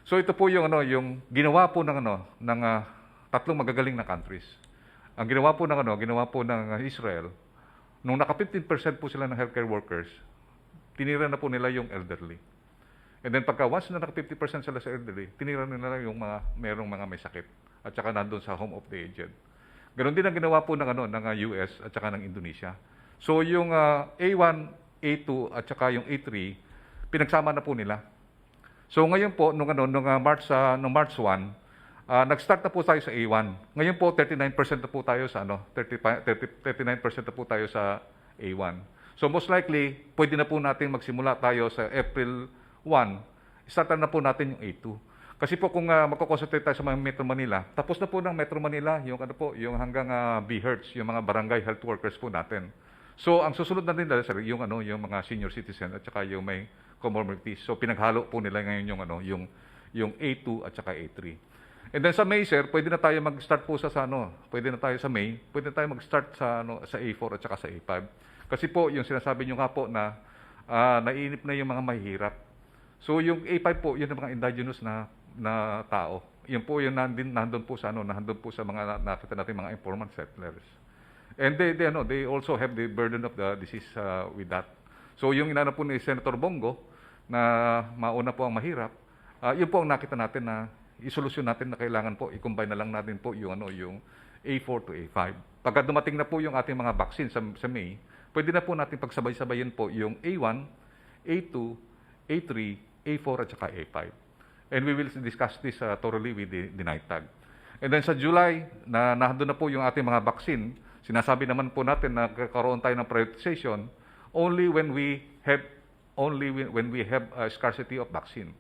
So ito po yung ginawa po ng tatlong magagaling na countries. Ang ginawa po ng Israel, nung naka 15% po sila ng healthcare workers, tinira na po nila yung elderly. And then pagka once na naka 50% sila sa elderly, tinira nila yung merong mga may sakit at saka nandun sa home of the aged. Ganon din ang ginawa po ng US at saka ng Indonesia. So yung A1, A2 at saka yung A3, pinagsama na po nila. So ngayon po nung March 1, nag-start na po tayo sa A1. Ngayon po 39% na po tayo sa 39% na po tayo sa A1. So most likely, pwede na po natin magsimula tayo sa April 1, startan na po natin yung A2. Kasi po kung magko-concentrate tayo sa mga Metro Manila, tapos na po ng Metro Manila yung hanggang BHERTS, yung mga barangay health workers po natin. So ang susunod na din sir, yung mga senior citizen at saka yung may comorbidities. So pinaghalo po nila ngayon yung A2 at saka A3. And then sa May sir, pwede na tayo mag-start po pwede na tayo sa May, pwede na tayo mag-start sa A4 at saka sa A5. Kasi po yung sinasabi niyo nga po na naiinip na yung mga mahihirap. So yung A5 po, yun ang mga indigenous na tao. Yun po yung nandun po sa mga nakita natin mga informant settlers. And they also have the burden of the disease with that. So yung inana po ni Senator Bongo na mauna po ang mahirap, yun po ang nakita natin na isolusyon natin na kailangan po i-combine na lang natin po yung A4 to A5. Pagka dumating na po yung ating mga vaccine sa May, pwede na po natin pagsabay-sabayin po yung A1, A2, A3, A4 at saka A5. And we will discuss this thoroughly with the NITAG. And then sa July, nandun na po yung ating mga vaccine, sinasabi naman po natin na kakaroon tayo ng prioritization only when we have a scarcity of vaccine.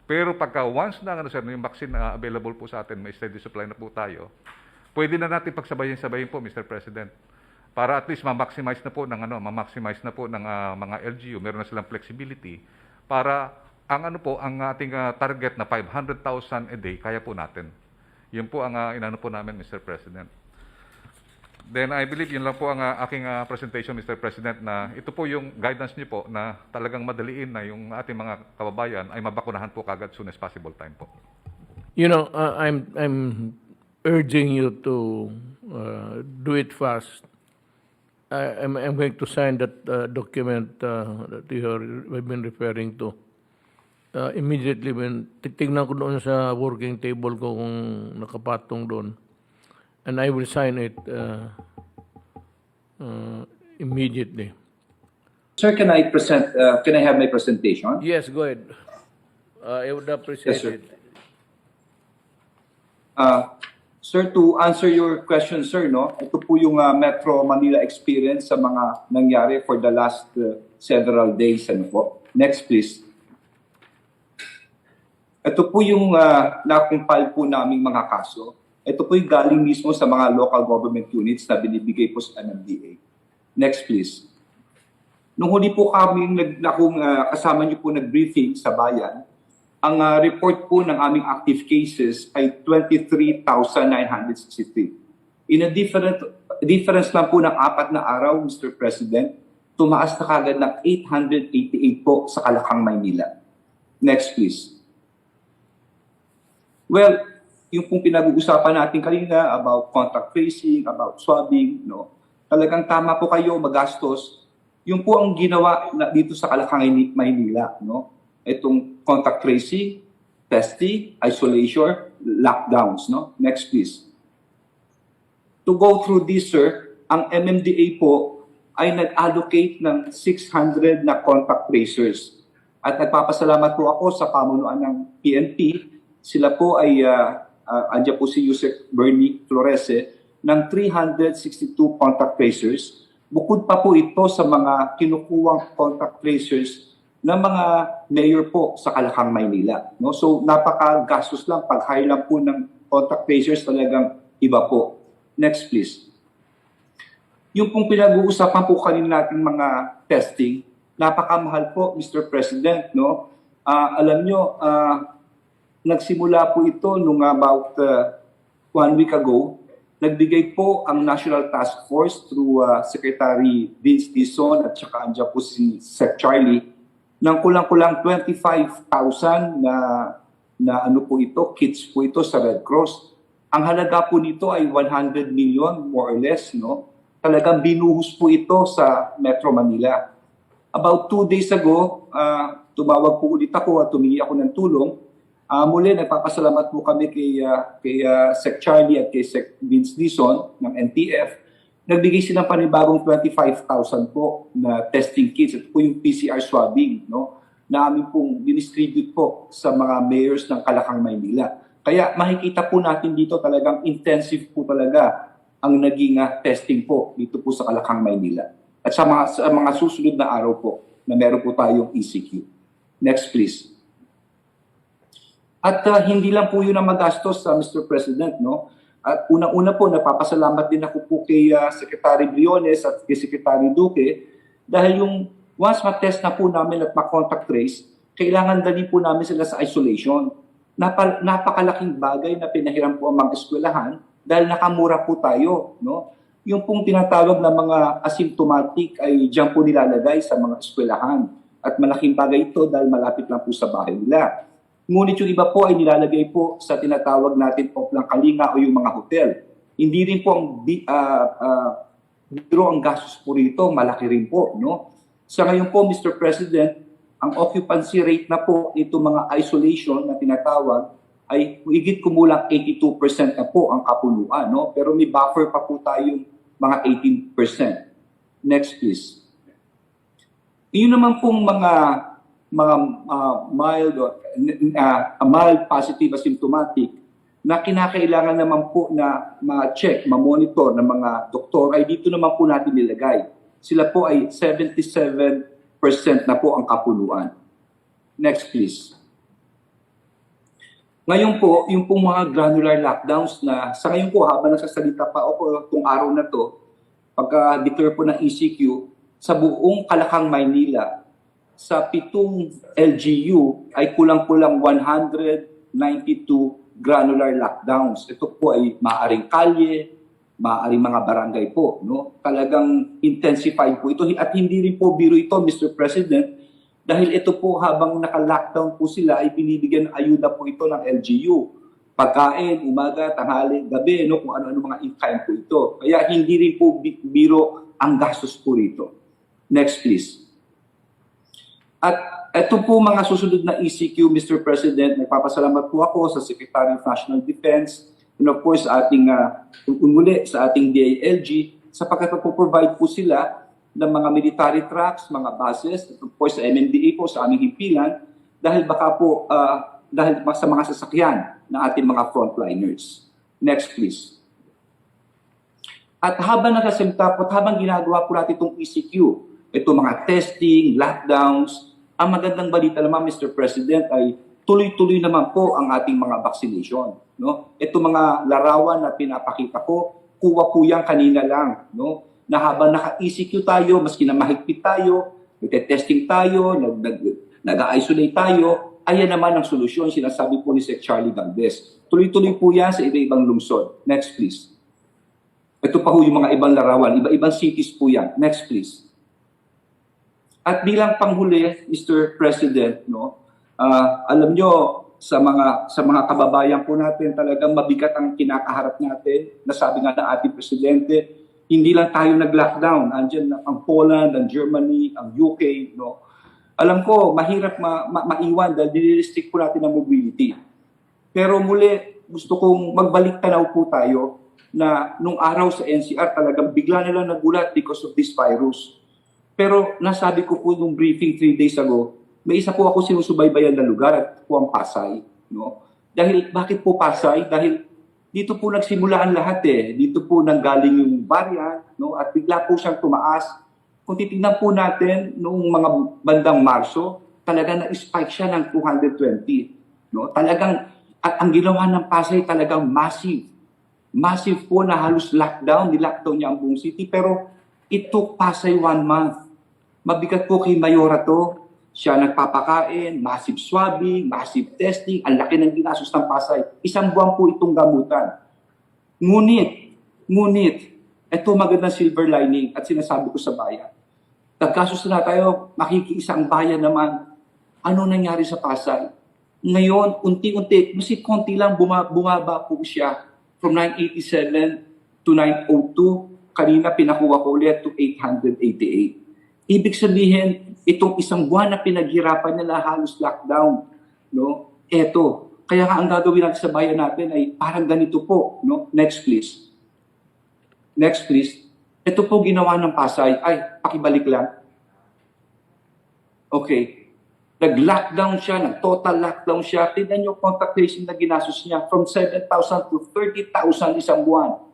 Pero pagka once na yung vaccine na available po sa atin, may steady supply na po tayo, pwede na natin pagsabayin-sabayin po, Mr. President, para at least ma-maximize na po ng mga LGU, meron na silang flexibility para ang ating target na 500,000 a day kaya po natin. Yun po ang po namin, Mr. President. Then I believe yun lang po ang aking presentation, Mr. President, na ito po yung guidance niyo po na talagang madaliin na yung ating mga kababayan ay mabakunahan po kagad soon as possible time po. I'm urging you to do it fast. I'm going to sign that document that we've been referring to. Immediately when titignan ko doon sa working table ko kung nakapatong doon. And I will sign it immediately. Sir, can I have my presentation? Yes, go ahead. I would appreciate Yes, sir. it. Sir, to answer your question, sir, ito po yung Metro Manila experience sa mga nangyari for the last several days. Next, please. Ito po yung nakumpile po naming mga kaso. Ito po yung galing mismo sa mga local government units na binibigay po sa MMDA. Next, please. Nung huli po kami, kasama niyo po nag-briefing sa bayan, ang report po ng aming active cases ay 23,963. In a difference lang po ng 4 na araw, Mr. President, tumaas na kagad ng 888 po sa Kalakang, Maynila. Next, please. Well, yung pong pinag-uusapan natin kanina about contact tracing, about swabbing, talagang tama po kayo, magastos. Yung po ang ginawa dito sa Kalakang, Maynila, itong contact tracing, testing, isolation, lockdowns. Next, please. To go through this, sir, ang MMDA po ay nag-allocate ng 600 na contact tracers. At nagpapasalamat po ako sa pamunuan ng PNP. Sila po ay, andyan po si Yusek Bernie Florese ng 362 contact tracers. Bukod pa po ito sa mga kinukuwang contact tracers ng mga mayor po sa Kalakang, Maynila. No? So napakagastos lang, pag-hire lang po ng contact tracers talagang iba po. Next please. Yung pong pinag-uusapan po kanina nating mga testing, napakamahal po, Mr. President, no? Alam nyo, nagsimula po ito nung about 1 week ago. Nagbigay po ang National Task Force through Secretary Vince Dizon at saka andyan po si Sec Charlie ng kulang-kulang 25,000 na ano po ito, kits po ito sa Red Cross. Ang halaga po nito ay 100 million more or less, no? Talagang binuhos po ito sa Metro Manila. About 2 days ago, tumawag po ulit ako at tumingi ako ng tulong. Muli, nagpapasalamat po kami kay Sec Charlie at kay Sec Vince Dizon ng NTF. Nagbigay silang panibagong 25,000 po na testing kits. Ito po yung PCR swabbing, no? Na amin pong dinistribute po sa mga mayors ng Kalakang, Maynila. Kaya makikita po natin dito talagang intensive po talaga ang naging testing po dito po sa Kalakang, Maynila. At sa mga susunod na araw po na meron po tayong ECQ. Next please. At hindi lang po yun ang magastos sa Mr. President, no? At unang-una po, napapasalamat din ako po kay Secretary Briones at kay Secretary Duque dahil yung once ma-test na po namin at ma-contact trace, kailangan dali po namin sila sa isolation. Napakalaking bagay na pinahiram po ang mga eskwelahan dahil nakamura po tayo, no? Yung pong tinatawag na mga asymptomatic ay diyan po nilalagay sa mga eskwelahan. At malaking bagay ito dahil malapit lang po sa bahay nila. Ngunit yung iba po ay nilalagay po sa tinatawag natin po ng kalinga o yung mga hotel. Hindi rin po ang biro ang gastos po rito, malaki rin po, no? Sa ngayon po, Mr. President, ang occupancy rate na po ito mga isolation na tinatawag ay higit kumulang 82% na po ang kapunuan, no? Pero may buffer pa po tayong mga 18%. Next please. Yun naman pong mga mild positive asymptomatic na kinakailangan naman po na ma-check, ma-monitor ng mga doktor ay dito naman po natin nilagay. Sila po ay 77% na po ang kapunuan. Next please. Ngayon po, yung pong mga granular lockdowns na sa ngayon po habang nagsasalita pa ako itong araw na to, pagka-declare po ng ECQ, sa buong Kalakang, Maynila, sa 7 LGU ay kulang-kulang 192 granular lockdowns. Ito po ay maaaring kalye, maaaring mga barangay po, no? Talagang intensified po ito at hindi rin po biro ito, Mr. President, dahil ito po habang naka-lockdown po sila ay binibigyan ng ayuda po ito ng LGU. Pagkain, umaga, tanghali, gabi, no? Kung ano-ano mga in-kind po ito. Kaya hindi rin po biro ang gastos po rito. Next please. At ito po mga susunod na ECQ, Mr. President, nagpapasalamat po ako sa Secretary of National Defense and of course sa ating umuli sa ating DILG sapagkat po-provide po sila ng mga military trucks, mga buses, of course sa MMDA po sa aming himpilan dahil baka po dahil sa mga sasakyan ng ating mga frontliners. Next please. At habang nakasimta po, habang ginagawa po natin itong ECQ, ito mga testing, lockdowns, ang magandang balita naman, Mr. President, ay tuloy-tuloy naman po ang ating mga vaccination. No? Ito mga larawan na pinapakita ko, kuha po yan kanina lang. No? Na habang naka-ECQ tayo, maski na mahigpit tayo, nagte-testing tayo, nag-isolate tayo, ayan naman ang solusyon, sinasabi po ni Sec Charlie Valdez. Tuloy-tuloy po yan sa iba-ibang lungsod. Next please. Ito pa po yung mga ibang larawan, iba-ibang cities po yan. Next please. At bilang panghuli, Mr. President, no, alam nyo, sa mga kababayan po natin, talagang mabigat ang kinakaharap natin. Nasabi nga ng ating Presidente, hindi lang tayo nag-lockdown. Andiyan ang Poland, ang Germany, ang UK. No? Alam ko, mahirap maiwan dahil dinirestrict po natin ang mobility. Pero muli, gusto kong magbalik tanaw po tayo na nung araw sa NCR talagang bigla nila nagulat because of this virus. Pero nasabi ko po nung briefing 3 days ago may isa po ako sinusubaybayan na lugar at po ang Pasay. No? Dahil, bakit po Pasay? Dahil dito po nagsimula ang lahat eh. Dito po nanggaling yung variant, no? At bigla po siyang tumaas. Kung titignan po natin noong mga bandang Marso, talaga na-spike siya ng 220. No? Talagang, at ang ginawa ng Pasay talagang massive. Massive po na halos lockdown. Nilockdown niya ang buong city. Pero it took Pasay 1 month. Mabigat po kay Mayora to. Siya nagpapakain, massive swabbing, massive testing. Ang laki ng ginastos ng Pasay. 1 buwan po itong gamutan. Ngunit, ito magandang silver lining at sinasabi ko sa bayan. Nagkasos na tayo, makikiisa ang bayan naman. Ano nangyari sa Pasay? Ngayon, unti-unti, kasi konti lang bumaba po siya from 987 to 902. Kanina pinakuha ko ulit to 888. Ibig sabihin, itong 1 buwan na pinaghirapan nila halos lockdown. No? Eto. Kaya nga ang gagawin natin sa bayan natin ay parang ganito po. No? Next please. Next please. Ito po ginawa ng Pasay. Ay, pakibalik lang. Okay. Nag-lockdown siya, nag-total lockdown siya. Tignan niyo contact tracing na ginastos niya from 7,000 to 30,000 1 buwan.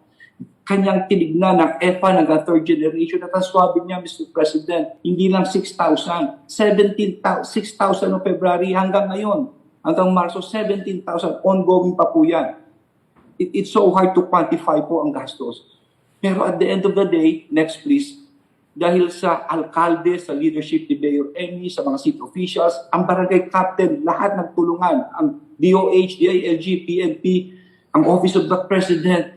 Kanyang tinignan ng EPA hanggang 3rd generation at ang swabe niya, Mr. President, hindi lang 6,000, 6,000 noong February hanggang ngayon. Hanggang Marso, 17,000. Ongoing pa po yan. It's so hard to quantify po ang gastos. Pero at the end of the day, next please, dahil sa alkalde, sa leadership ni Mayor Emmy, sa mga city officials, ang barangay captain, lahat nagtulungan, ang DOH, DILG, PNP, ang Office of the President,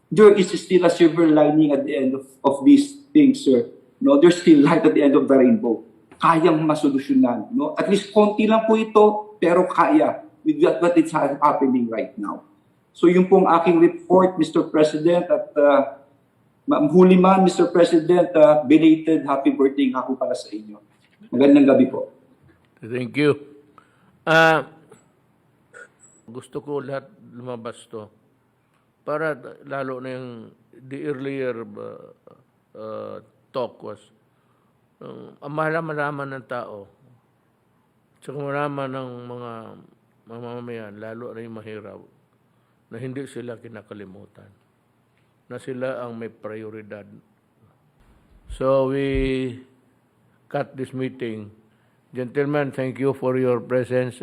there is still a silver lining at the end of these things, sir. No, there's still light at the end of the rainbow. Kayang masolusyonan. No? At least konti lang po ito, pero kaya with what is happening right now. So yung pong aking report, Mr. President, at huli man, Mr. President, belated happy birthday nga po para sa inyo. Magandang gabi po. Thank you. Gusto ko lahat lumabas to. Para lalo na yung the earlier talk was ang malaman ng tao at malaman ng mga mamamayan, lalo na yung mahirap, na hindi sila kinakalimutan, na sila ang may prioridad. So we cut this meeting. Gentlemen, thank you for your presence.